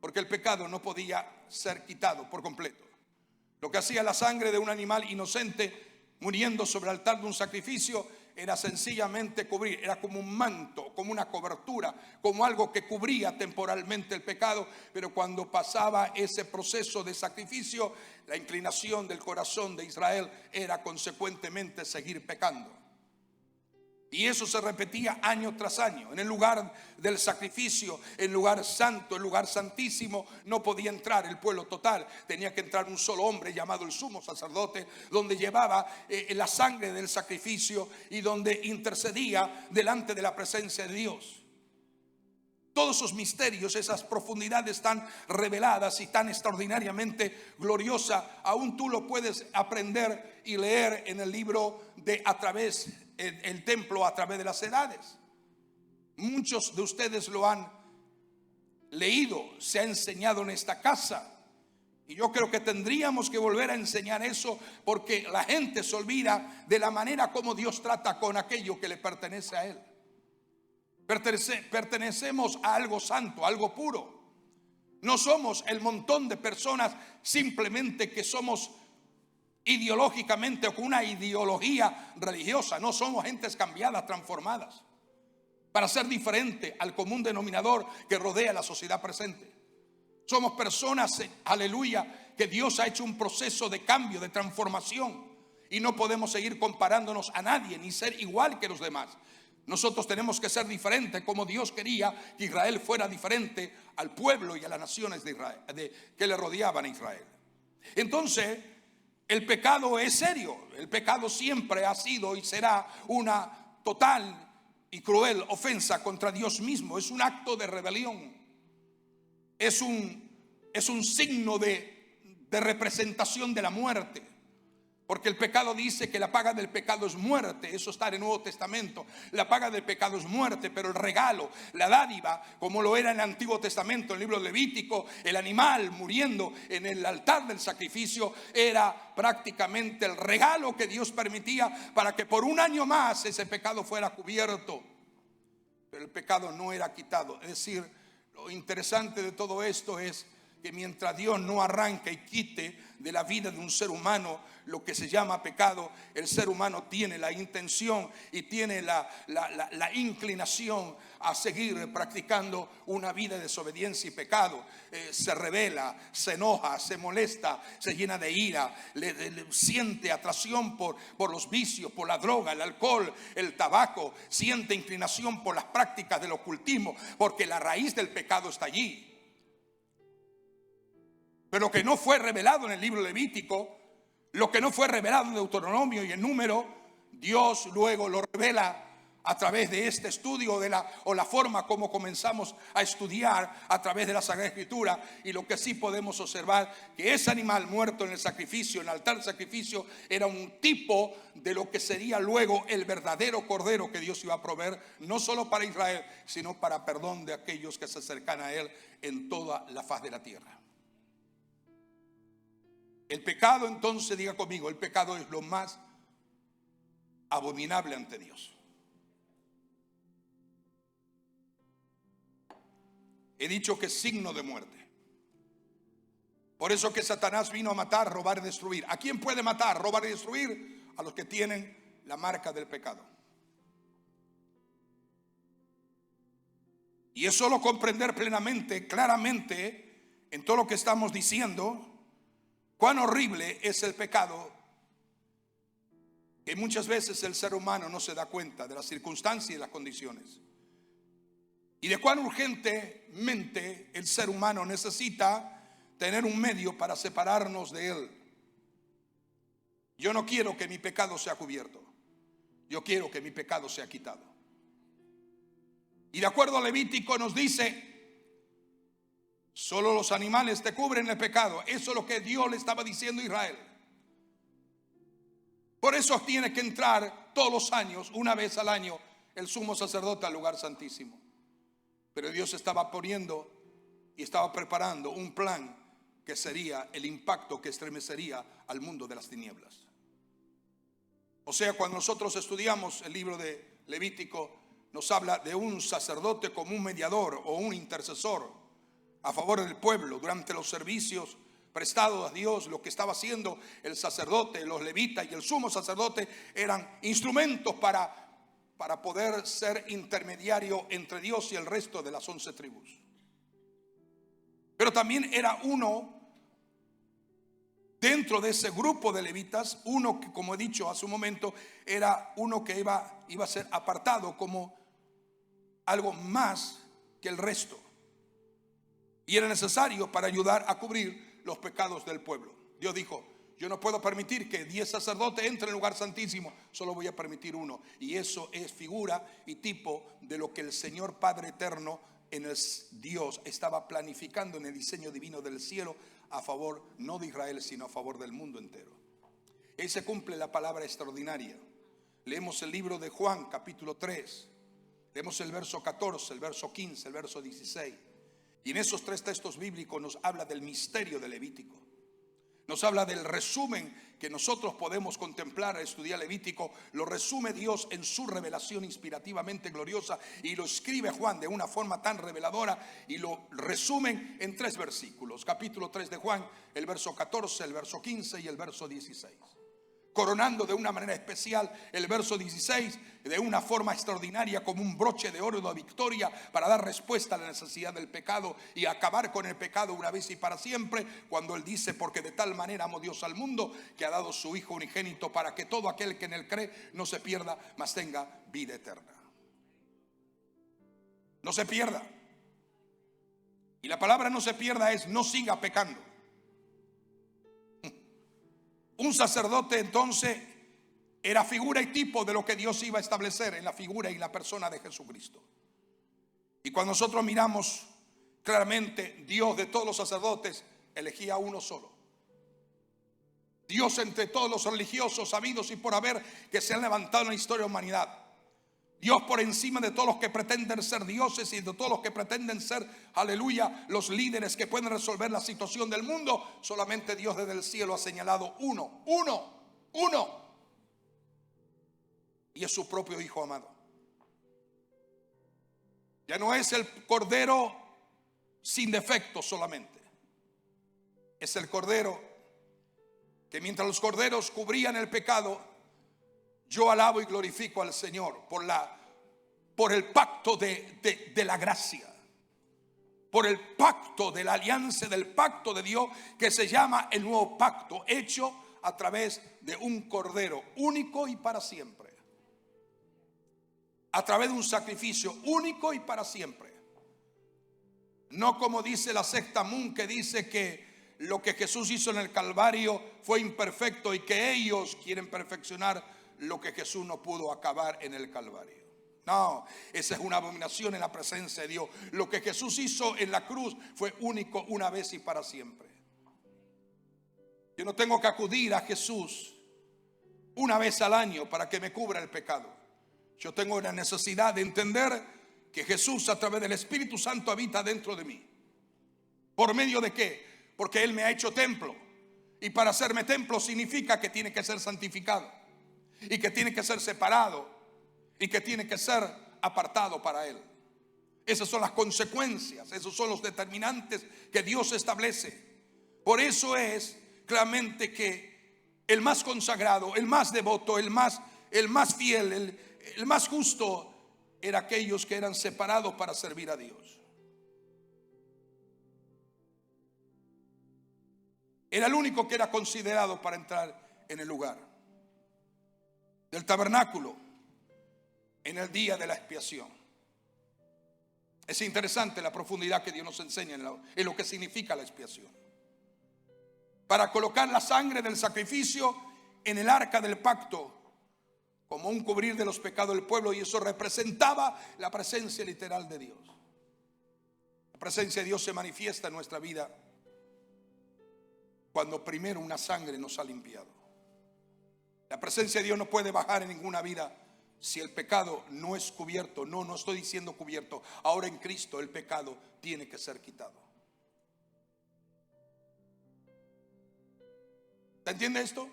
porque el pecado no podía ser quitado por completo. Lo que hacía la sangre de un animal inocente muriendo sobre el altar de un sacrificio era sencillamente cubrir, era como un manto, como una cobertura, como algo que cubría temporalmente el pecado. Pero cuando pasaba ese proceso de sacrificio, la inclinación del corazón de Israel era consecuentemente seguir pecando. Y eso se repetía año tras año. En el lugar del sacrificio, el lugar santo, el lugar santísimo, no podía entrar el pueblo total. Tenía que entrar un solo hombre llamado el sumo sacerdote, donde llevaba la sangre del sacrificio y donde intercedía delante de la presencia de Dios. Todos esos misterios, esas profundidades tan reveladas y tan extraordinariamente gloriosas, aún tú lo puedes aprender y leer en el libro de A través el templo a través de las edades. Muchos de ustedes lo han leído, se ha enseñado en esta casa. Y yo creo que tendríamos que volver a enseñar eso, porque la gente se olvida de la manera como Dios trata con aquello que le pertenece a Él. Pertenecemos a algo santo, a algo puro. No somos el montón de personas simplemente que somos ideológicamente o con una ideología religiosa. No somos gentes cambiadas, transformadas para ser diferente al común denominador que rodea la sociedad presente. Somos personas, aleluya, que Dios ha hecho un proceso de cambio, de transformación, y no podemos seguir comparándonos a nadie ni ser igual que los demás. Nosotros tenemos que ser diferentes, como Dios quería que Israel fuera diferente al pueblo y a las naciones de Israel, que le rodeaban a Israel. Entonces, el pecado es serio. El pecado siempre ha sido y será una total y cruel ofensa contra Dios mismo. Es un acto de rebelión. Es un signo de representación de la muerte. Porque el pecado dice que la paga del pecado es muerte. Eso está en el Nuevo Testamento. La paga del pecado es muerte, pero el regalo, la dádiva, como lo era en el Antiguo Testamento, en el libro Levítico, el animal muriendo en el altar del sacrificio era prácticamente el regalo que Dios permitía para que por un año más ese pecado fuera cubierto. Pero el pecado no era quitado. Es decir, lo interesante de todo esto es que mientras Dios no arranca y quite de la vida de un ser humano lo que se llama pecado, el ser humano tiene la intención y tiene la inclinación a seguir practicando una vida de desobediencia y pecado. Se rebela, se enoja, se molesta, se llena de ira, le siente atracción por los vicios, por la droga, el alcohol, el tabaco, siente inclinación por las prácticas del ocultismo, porque la raíz del pecado está allí. Pero lo que no fue revelado en el libro Levítico, lo que no fue revelado en Deuteronomio y en Número, Dios luego lo revela a través de este estudio o la forma como comenzamos a estudiar a través de la Sagrada Escritura. Y lo que sí podemos observar, que ese animal muerto en el sacrificio, en el altar de sacrificio, era un tipo de lo que sería luego el verdadero cordero que Dios iba a proveer, no solo para Israel, sino para perdón de aquellos que se acercan a Él en toda la faz de la tierra. El pecado, entonces, diga conmigo, el pecado es lo más abominable ante Dios. He dicho que es signo de muerte. Por eso que Satanás vino a matar, robar y destruir. ¿A quién puede matar, robar y destruir? A los que tienen la marca del pecado. Y es solo comprender plenamente, claramente, en todo lo que estamos diciendo, cuán horrible es el pecado, que muchas veces el ser humano no se da cuenta de las circunstancias y las condiciones. Y de cuán urgentemente el ser humano necesita tener un medio para separarnos de él. Yo no quiero que mi pecado sea cubierto. Yo quiero que mi pecado sea quitado. Y de acuerdo a Levítico nos dice: solo los animales te cubren el pecado. Eso es lo que Dios le estaba diciendo a Israel. Por eso tiene que entrar todos los años, una vez al año, el sumo sacerdote al lugar santísimo. Pero Dios estaba poniendo y estaba preparando un plan que sería el impacto que estremecería al mundo de las tinieblas. O sea, cuando nosotros estudiamos el libro de Levítico, nos habla de un sacerdote como un mediador o un intercesor a favor del pueblo durante los servicios prestados a Dios. Lo que estaba haciendo el sacerdote, los levitas y el sumo sacerdote eran instrumentos para poder ser intermediario entre Dios y el resto de las 11 tribus. Pero también era uno dentro de ese grupo de levitas, uno que, como he dicho hace un momento, era uno que iba a ser apartado como algo más que el resto. Y era necesario para ayudar a cubrir los pecados del pueblo. Dios dijo: yo no puedo permitir que 10 sacerdotes entren en el lugar santísimo, solo voy a permitir uno. Y eso es figura y tipo de lo que el Señor Padre Eterno, en el Dios, estaba planificando en el diseño divino del cielo a favor no de Israel, sino a favor del mundo entero. Ahí se cumple la palabra extraordinaria. Leemos el libro de Juan, capítulo 3. Leemos el verso 14, el verso 15, el verso 16. Y en esos 3 textos bíblicos nos habla del misterio de Levítico. Nos habla del resumen que nosotros podemos contemplar al estudiar Levítico. Lo resume Dios en su revelación inspirativamente gloriosa, y lo escribe Juan de una forma tan reveladora, y lo resumen en 3 versículos. Capítulo 3 de Juan, el verso 14, el verso 15 y el verso 16. Coronando de una manera especial el verso 16 de una forma extraordinaria, como un broche de oro de victoria, para dar respuesta a la necesidad del pecado y acabar con el pecado una vez y para siempre, cuando él dice: porque de tal manera amó Dios al mundo, que ha dado su Hijo unigénito, para que todo aquel que en él cree no se pierda, mas tenga vida eterna. No se pierda. Y la palabra no se pierda es no siga pecando. Un sacerdote entonces era figura y tipo de lo que Dios iba a establecer en la figura y la persona de Jesucristo. Y cuando nosotros miramos claramente, Dios de todos los sacerdotes elegía a uno solo. Dios entre todos los religiosos habidos y por haber que se han levantado en la historia de la humanidad. Dios por encima de todos los que pretenden ser dioses y de todos los que pretenden ser, aleluya, los líderes que pueden resolver la situación del mundo. Solamente Dios desde el cielo ha señalado uno. Y es su propio Hijo amado. Ya no es el Cordero sin defecto solamente. Es el cordero que mientras los corderos cubrían el pecado, yo alabo y glorifico al Señor por el pacto de la gracia, por el pacto de la alianza, del pacto de Dios que se llama el nuevo pacto, hecho a través de un cordero único y para siempre, a través de un sacrificio único y para siempre. No como dice la secta Moon, que dice que lo que Jesús hizo en el Calvario fue imperfecto y que ellos quieren perfeccionar lo que Jesús no pudo acabar en el Calvario. No, esa es una abominación en la presencia de Dios. Lo que Jesús hizo en la cruz fue único, una vez y para siempre. Yo no tengo que acudir a Jesús una vez al año para que me cubra el pecado. Yo tengo la necesidad de entender que Jesús, a través del Espíritu Santo, habita dentro de mí. ¿Por medio de qué? Porque Él me ha hecho templo. Y para hacerme templo significa que tiene que ser santificado, y que tiene que ser separado, y que tiene que ser apartado para Él. Esas son las consecuencias, esos son los determinantes que Dios establece. Por eso es claramente que el más consagrado, el más devoto, el más fiel, el más justo, era aquellos que eran separados para servir a Dios. Era el único que era considerado para entrar en el lugar del tabernáculo en el día de la expiación. Es interesante la profundidad que Dios nos enseña en lo que significa la expiación. Para colocar la sangre del sacrificio en el arca del pacto como un cubrir de los pecados del pueblo, y eso representaba la presencia literal de Dios. La presencia de Dios se manifiesta en nuestra vida cuando primero una sangre nos ha limpiado. La presencia de Dios no puede bajar en ninguna vida si el pecado no es cubierto. No estoy diciendo cubierto. Ahora en Cristo el pecado tiene que ser quitado. ¿Te entiende esto?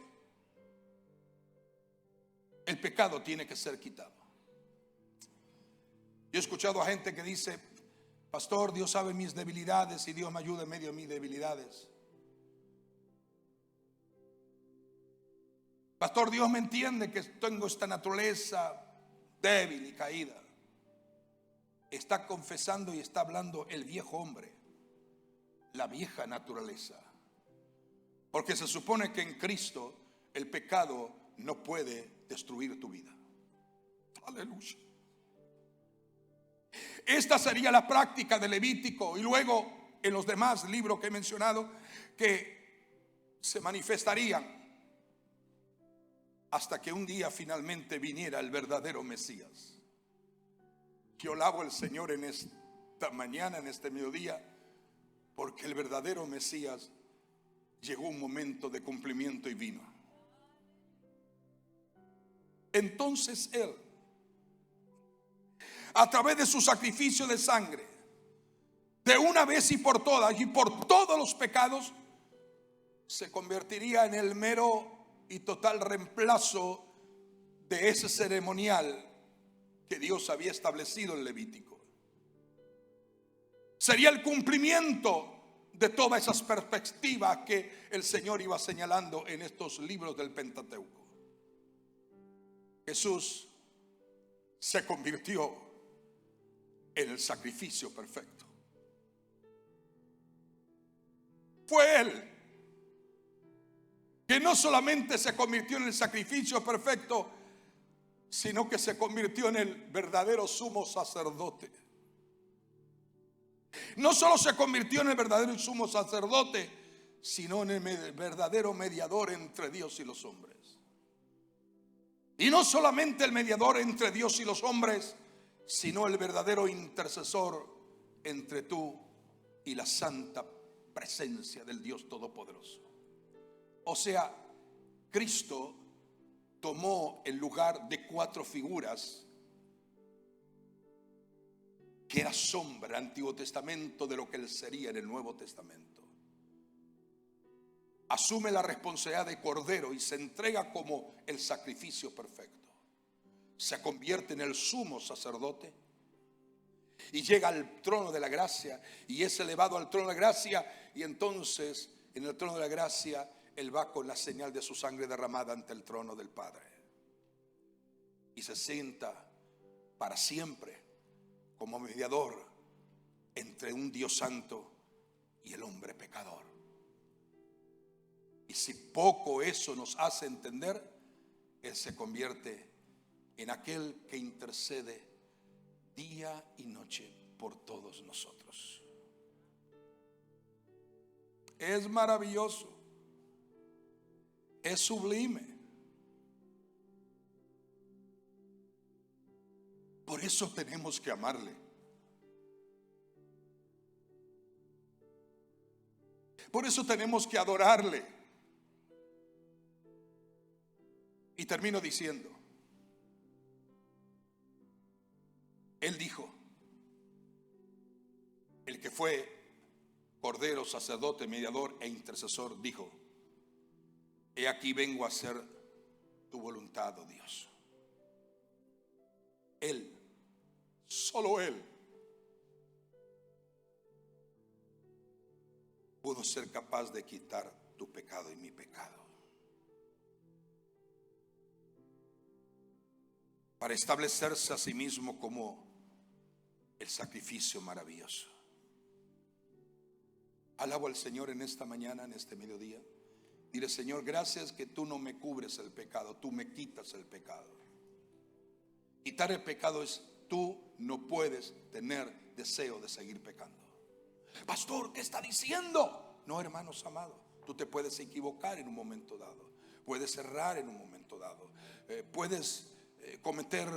El pecado tiene que ser quitado. Yo he escuchado a gente que dice: pastor, Dios sabe mis debilidades y Dios me ayuda en medio de mis debilidades. Pastor, Dios me entiende que tengo esta naturaleza débil y caída. Está confesando y está hablando el viejo hombre, la vieja naturaleza. Porque se supone que en Cristo el pecado no puede destruir tu vida. Aleluya. Esta sería la práctica de Levítico, y luego en los demás libros que he mencionado, que se manifestarían hasta que un día finalmente viniera el verdadero Mesías. Yo alabo al Señor en esta mañana, en este mediodía, porque el verdadero Mesías llegó un momento de cumplimiento y vino. Entonces Él, a través de su sacrificio de sangre, de una vez y por todas y por todos los pecados, se convertiría en el mero y total reemplazo de ese ceremonial que Dios había establecido en Levítico. Sería el cumplimiento de todas esas perspectivas que el Señor iba señalando en estos libros del Pentateuco. Jesús se convirtió en el sacrificio perfecto. Fue Él que no solamente se convirtió en el sacrificio perfecto, sino que se convirtió en el verdadero sumo sacerdote. No solo se convirtió en el verdadero sumo sacerdote, sino en el verdadero mediador entre Dios y los hombres. Y no solamente el mediador entre Dios y los hombres, sino el verdadero intercesor entre tú y la santa presencia del Dios Todopoderoso. O sea, Cristo tomó el lugar de 4 figuras que era sombra en el Antiguo Testamento de lo que Él sería en el Nuevo Testamento. Asume la responsabilidad de Cordero y se entrega como el sacrificio perfecto. Se convierte en el sumo sacerdote y llega al trono de la gracia y es elevado al trono de la gracia, y entonces En el trono de la gracia, Él va con la señal de su sangre derramada ante el trono del Padre. Y se sienta para siempre como mediador entre un Dios santo y el hombre pecador. Y si poco eso nos hace entender, Él se convierte en aquel que intercede día y noche por todos nosotros. Es maravilloso, es sublime. Por eso tenemos que amarle. Por eso tenemos que adorarle. Y termino diciendo, Él dijo, el que fue Cordero, sacerdote, mediador e intercesor, dijo: he aquí vengo a hacer tu voluntad, oh Dios. Él, solo Él, pudo ser capaz de quitar tu pecado y mi pecado, para establecerse a sí mismo como el sacrificio maravilloso. Alabo al Señor en esta mañana, en este mediodía. Dile: Señor, gracias que tú no me cubres el pecado, tú me quitas el pecado. Quitar el pecado es: tú no puedes tener deseo de seguir pecando. Pastor, ¿qué está diciendo? No, hermanos amados, tú te puedes equivocar en un momento dado, puedes errar en un momento dado, puedes cometer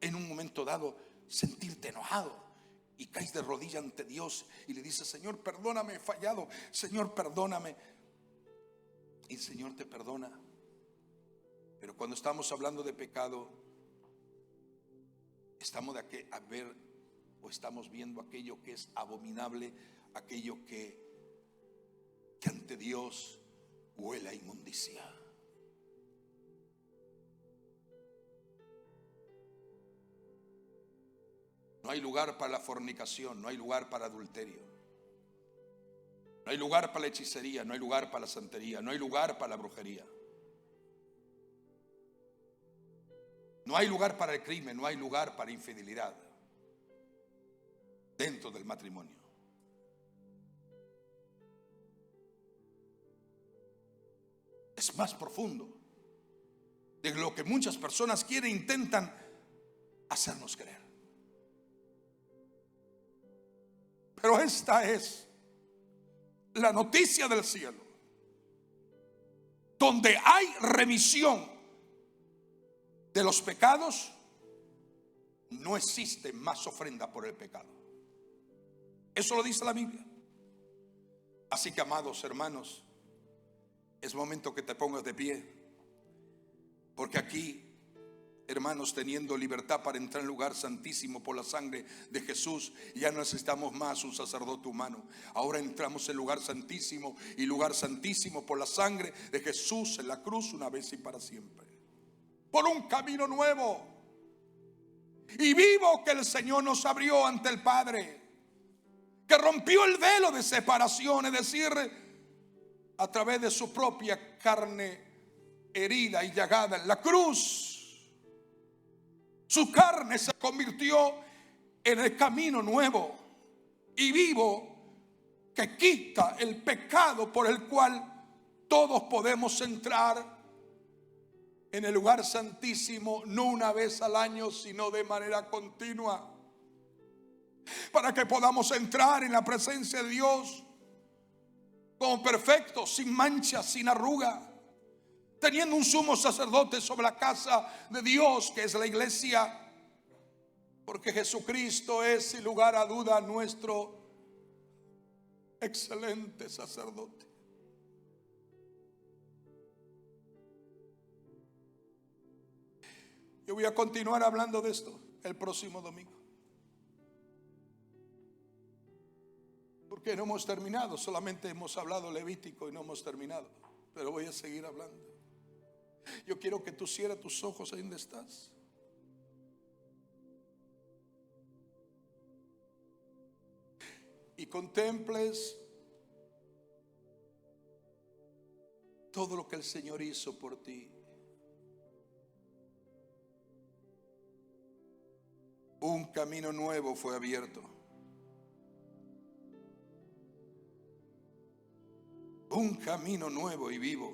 en un momento dado, sentirte enojado, y caes de rodillas ante Dios y le dices: Señor, perdóname, he fallado, Señor, perdóname. Y el Señor te perdona. Pero cuando estamos hablando de pecado, estamos estamos viendo aquello que es abominable, aquello que ante Dios huele a inmundicia. No hay lugar para la fornicación, no hay lugar para adulterio, no hay lugar para la hechicería, no hay lugar para la santería, no hay lugar para la brujería, no hay lugar para el crimen, no hay lugar para infidelidad dentro del matrimonio. Es más profundo de lo que muchas personas quieren, intentan hacernos creer. Pero esta es la noticia del cielo, donde hay remisión de los pecados. No existe más ofrenda por el pecado. Eso lo dice la Biblia. Así que, amados hermanos, es momento que te pongas de pie, porque aquí, hermanos, teniendo libertad para entrar en el lugar santísimo por la sangre de Jesús, ya no necesitamos más un sacerdote humano. Ahora entramos en el lugar santísimo, y lugar santísimo por la sangre de Jesús en la cruz, una vez y para siempre, por un camino nuevo y vivo que el Señor nos abrió ante el Padre, que rompió el velo de separación, es decir, a través de su propia carne herida y llagada en la cruz. Su carne se convirtió en el camino nuevo y vivo que quita el pecado, por el cual todos podemos entrar en el lugar santísimo, no una vez al año, sino de manera continua, para que podamos entrar en la presencia de Dios como perfectos, sin mancha, sin arruga, teniendo un sumo sacerdote sobre la casa de Dios, que es la iglesia, porque Jesucristo es, sin lugar a duda, nuestro excelente sacerdote. Yo voy a continuar hablando de esto el próximo domingo, porque no hemos terminado. Solamente hemos hablado Levítico y no hemos terminado, pero voy a seguir hablando. Yo quiero que tú cierres tus ojos ahí donde estás. Y contemples todo lo que el Señor hizo por ti. Un camino nuevo fue abierto. Un camino nuevo y vivo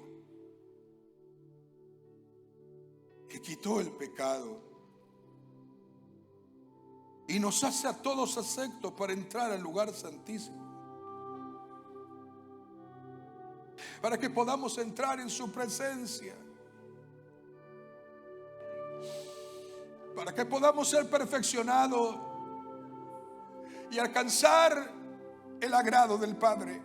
que quitó el pecado y nos hace a todos aceptos para entrar al lugar santísimo, para que podamos entrar en su presencia, para que podamos ser perfeccionados y alcanzar el agrado del Padre.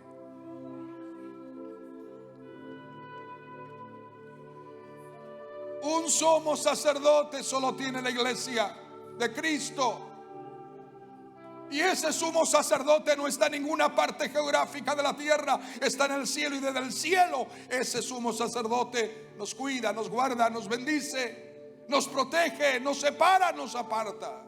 Un sumo sacerdote solo tiene la iglesia de Cristo. Y ese sumo sacerdote no está en ninguna parte geográfica de la tierra, está en el cielo, y desde el cielo ese sumo sacerdote nos cuida, nos guarda, nos bendice, nos protege, nos separa, nos aparta.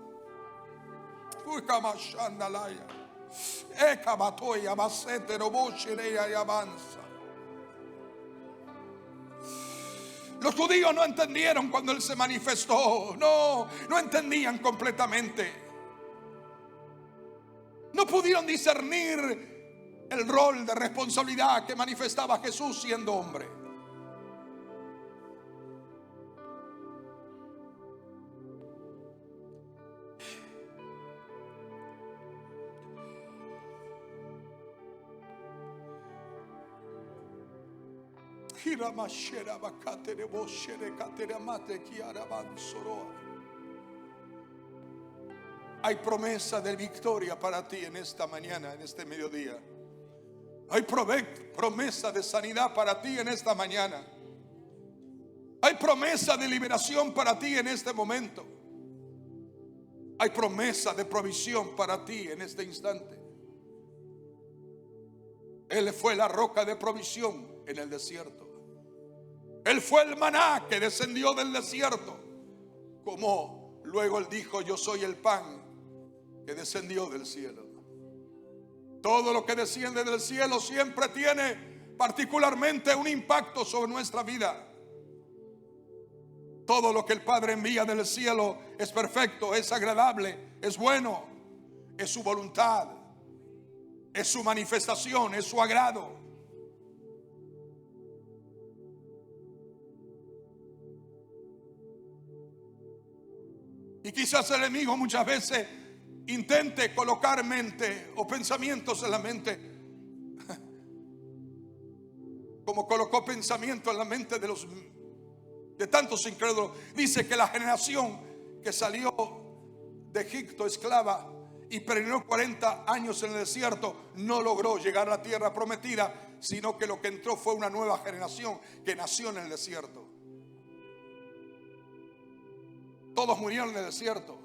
Los judíos no entendieron cuando Él se manifestó. No entendían completamente. No pudieron discernir el rol de responsabilidad que manifestaba Jesús siendo hombre. Hay promesa de victoria para ti en esta mañana, en este mediodía. Hay promesa de sanidad para ti en esta mañana. Hay promesa de liberación para ti en este momento. Hay promesa de provisión para ti en este instante. Él fue la roca de provisión en el desierto. Él fue el maná que descendió del desierto. Como luego Él dijo: yo soy el pan que descendió del cielo. Todo lo que desciende del cielo siempre tiene particularmente un impacto sobre nuestra vida. Todo lo que el Padre envía del cielo es perfecto, es agradable, es bueno, es su voluntad, es su manifestación, es su agrado. Y quizás el enemigo muchas veces intente colocar mente o pensamientos en la mente, como colocó pensamiento en la mente de tantos incrédulos. Dice que la generación que salió de Egipto esclava y peregrinó 40 años en el desierto no logró llegar a la tierra prometida, sino que lo que entró fue una nueva generación que nació en el desierto. Todos murieron en el desierto.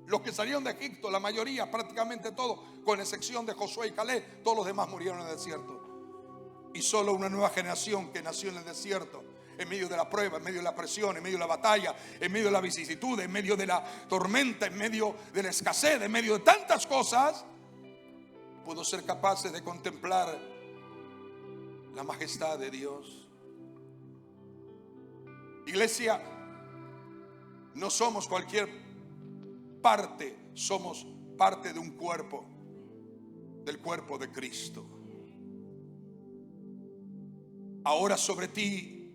Los que salieron de Egipto, la mayoría, prácticamente todos, con excepción de Josué y Caleb, todos los demás murieron en el desierto. Y solo una nueva generación que nació en el desierto, en medio de la prueba, en medio de la presión, en medio de la batalla, en medio de la vicisitud, en medio de la tormenta, en medio de la escasez, en medio de tantas cosas, pudo ser capaces de contemplar la majestad de Dios. Iglesia, no somos cualquier parte, somos parte de un cuerpo, del cuerpo de Cristo. Ahora sobre ti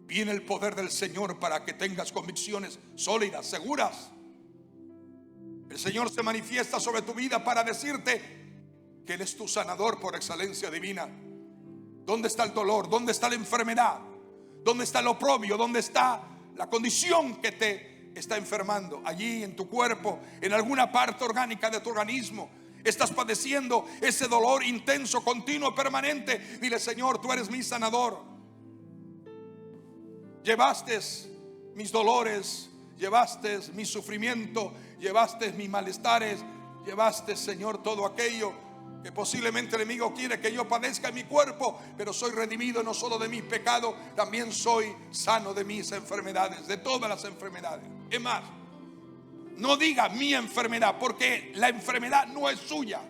viene el poder del Señor para que tengas convicciones sólidas, seguras. El Señor se manifiesta sobre tu vida para decirte que Él es tu sanador por excelencia divina. ¿Dónde está el dolor? ¿Dónde está la enfermedad? ¿Dónde está el oprobio? ¿Dónde está la condición que te está enfermando? Allí en tu cuerpo, en alguna parte orgánica de tu organismo, estás padeciendo ese dolor intenso, continuo, permanente. Dile: Señor, tú eres mi sanador. Llevaste mis dolores, llevaste mi sufrimiento, llevaste mis malestares, llevaste, Señor, todo aquello que posiblemente el enemigo quiere que yo padezca en mi cuerpo, pero soy redimido no solo de mis pecados, también soy sano de mis enfermedades, de todas las enfermedades. Es más, no diga mi enfermedad, porque la enfermedad no es suya.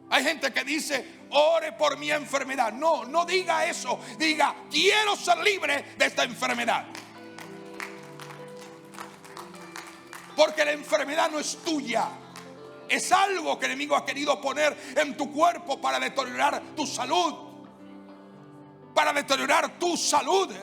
Hay gente que dice: ore por mi enfermedad. No, no diga eso. Diga, quiero ser libre de esta enfermedad. Porque la enfermedad no es tuya. Es algo que el enemigo ha querido poner en tu cuerpo para deteriorar tu salud. Para deteriorar tu salud.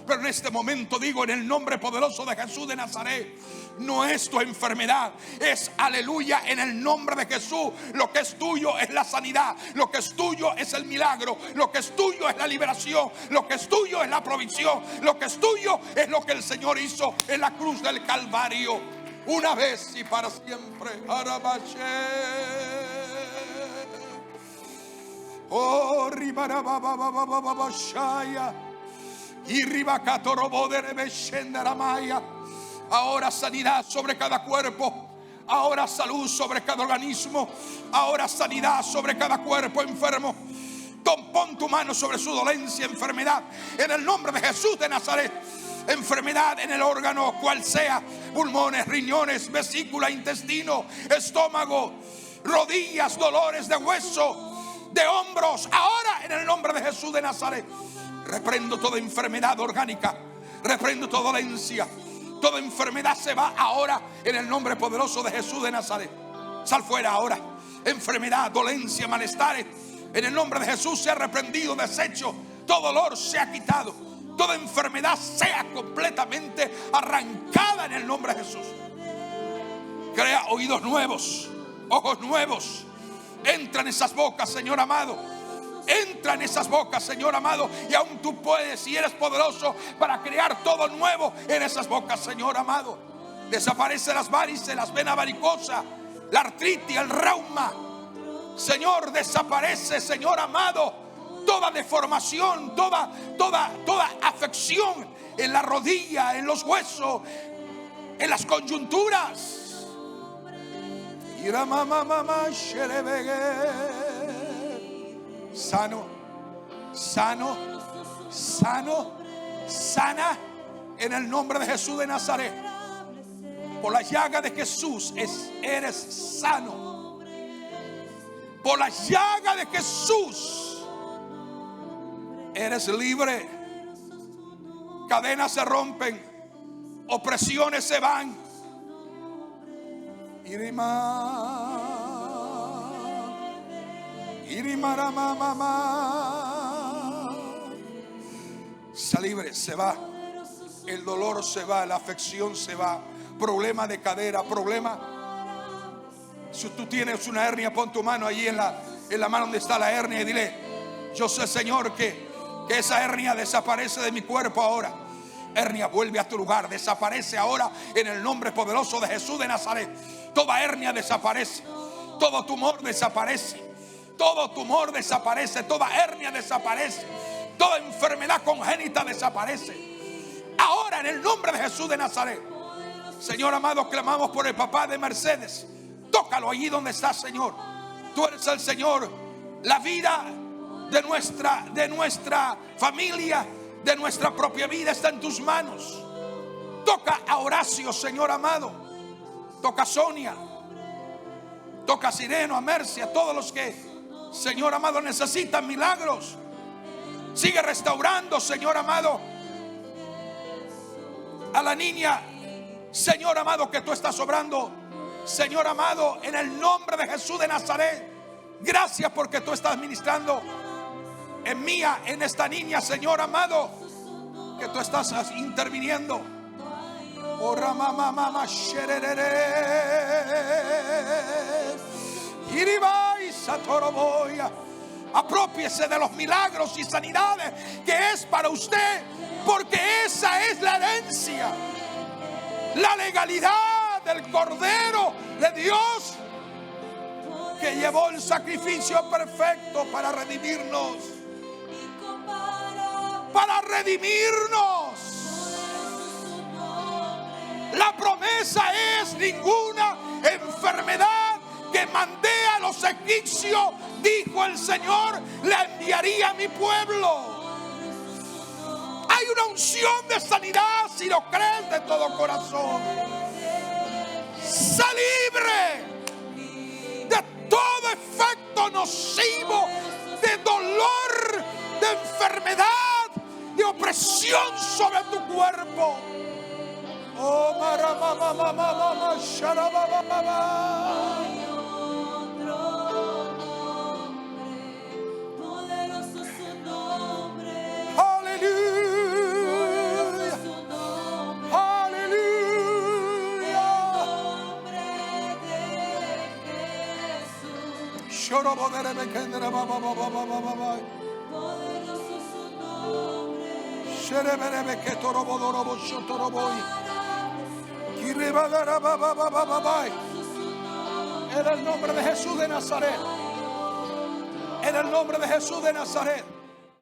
Pero en este momento digo, en el nombre poderoso de Jesús de Nazaret, no es tu enfermedad, es, aleluya, en el nombre de Jesús. Lo que es tuyo es la sanidad, lo que es tuyo es el milagro, lo que es tuyo es la liberación, lo que es tuyo es la provisión, lo que es tuyo es lo que el Señor hizo en la cruz del Calvario, una vez y para siempre. Oh, ahora sanidad sobre cada cuerpo. Ahora salud sobre cada organismo. Ahora sanidad sobre cada cuerpo enfermo. Pon tu mano sobre su dolencia, enfermedad, en el nombre de Jesús de Nazaret. Enfermedad en el órgano cual sea, pulmones, riñones, vesícula, intestino, estómago, rodillas, dolores de hueso, de hombros. Ahora en el nombre de Jesús de Nazaret reprendo toda enfermedad orgánica, reprendo toda dolencia. Toda enfermedad se va ahora en el nombre poderoso de Jesús de Nazaret. Sal fuera ahora. Enfermedad, dolencia, malestares, en el nombre de Jesús sea reprendido, deshecho. Todo dolor sea quitado. Toda enfermedad sea completamente arrancada en el nombre de Jesús. Crea oídos nuevos, ojos nuevos. Entra en esas bocas, Señor amado. Entra en esas bocas, Señor amado. Y aún tú puedes y eres poderoso para crear todo nuevo en esas bocas, Señor amado. Desaparece las varices, las venas varicosas, la artritis, el reuma. Señor, desaparece, Señor amado, toda deformación, toda afección en la rodilla, en los huesos, en las coyunturas. Sano, sano, sano, sana en el nombre de Jesús de Nazaret. Por la llaga de Jesús eres sano. Por la llaga de Jesús eres libre. Cadenas se rompen, opresiones se van. Está libre, se va. El dolor se va, la afección se va. Problema de cadera, problema. Si tú tienes una hernia, pon tu mano allí en la mano donde está la hernia y dile: yo sé, Señor, que esa hernia desaparece de mi cuerpo ahora. Hernia, vuelve a tu lugar, desaparece ahora en el nombre poderoso de Jesús de Nazaret. Toda hernia desaparece, todo tumor desaparece, todo tumor desaparece, toda hernia desaparece, toda enfermedad congénita desaparece ahora en el nombre de Jesús de Nazaret. Señor amado, clamamos por el papá de Mercedes. Tócalo allí donde está, Señor. Tú eres el Señor. La vida de nuestra familia, de nuestra propia vida está en tus manos. Toca a Horacio, Señor amado. Toca a Sonia. Toca a Sireno, a Mercy, a todos los que, Señor amado, necesitan milagros. Sigue restaurando, Señor amado, a la niña, Señor amado, que tú estás obrando, Señor amado, en el nombre de Jesús de Nazaret. Gracias porque tú estás ministrando en mía, en esta niña, Señor amado, que tú estás interviniendo. Oh, ramamama, aprópiese de los milagros y sanidades que es para usted, porque esa es la herencia, la legalidad del Cordero de Dios, que llevó el sacrificio perfecto para redimirnos. Para redimirnos. La promesa es: ninguna enfermedad que mandé a los egipcios, dijo el Señor, la enviaría a mi pueblo. Hay una unción de sanidad si lo crees de todo corazón. Sé libre de todo efecto efecto nocivo de dolor, de enfermedad, de opresión sobre tu cuerpo. Oh, maramamamamama, sharabababa. En el nombre de Jesús de Nazaret. En el nombre de Jesús de Nazaret.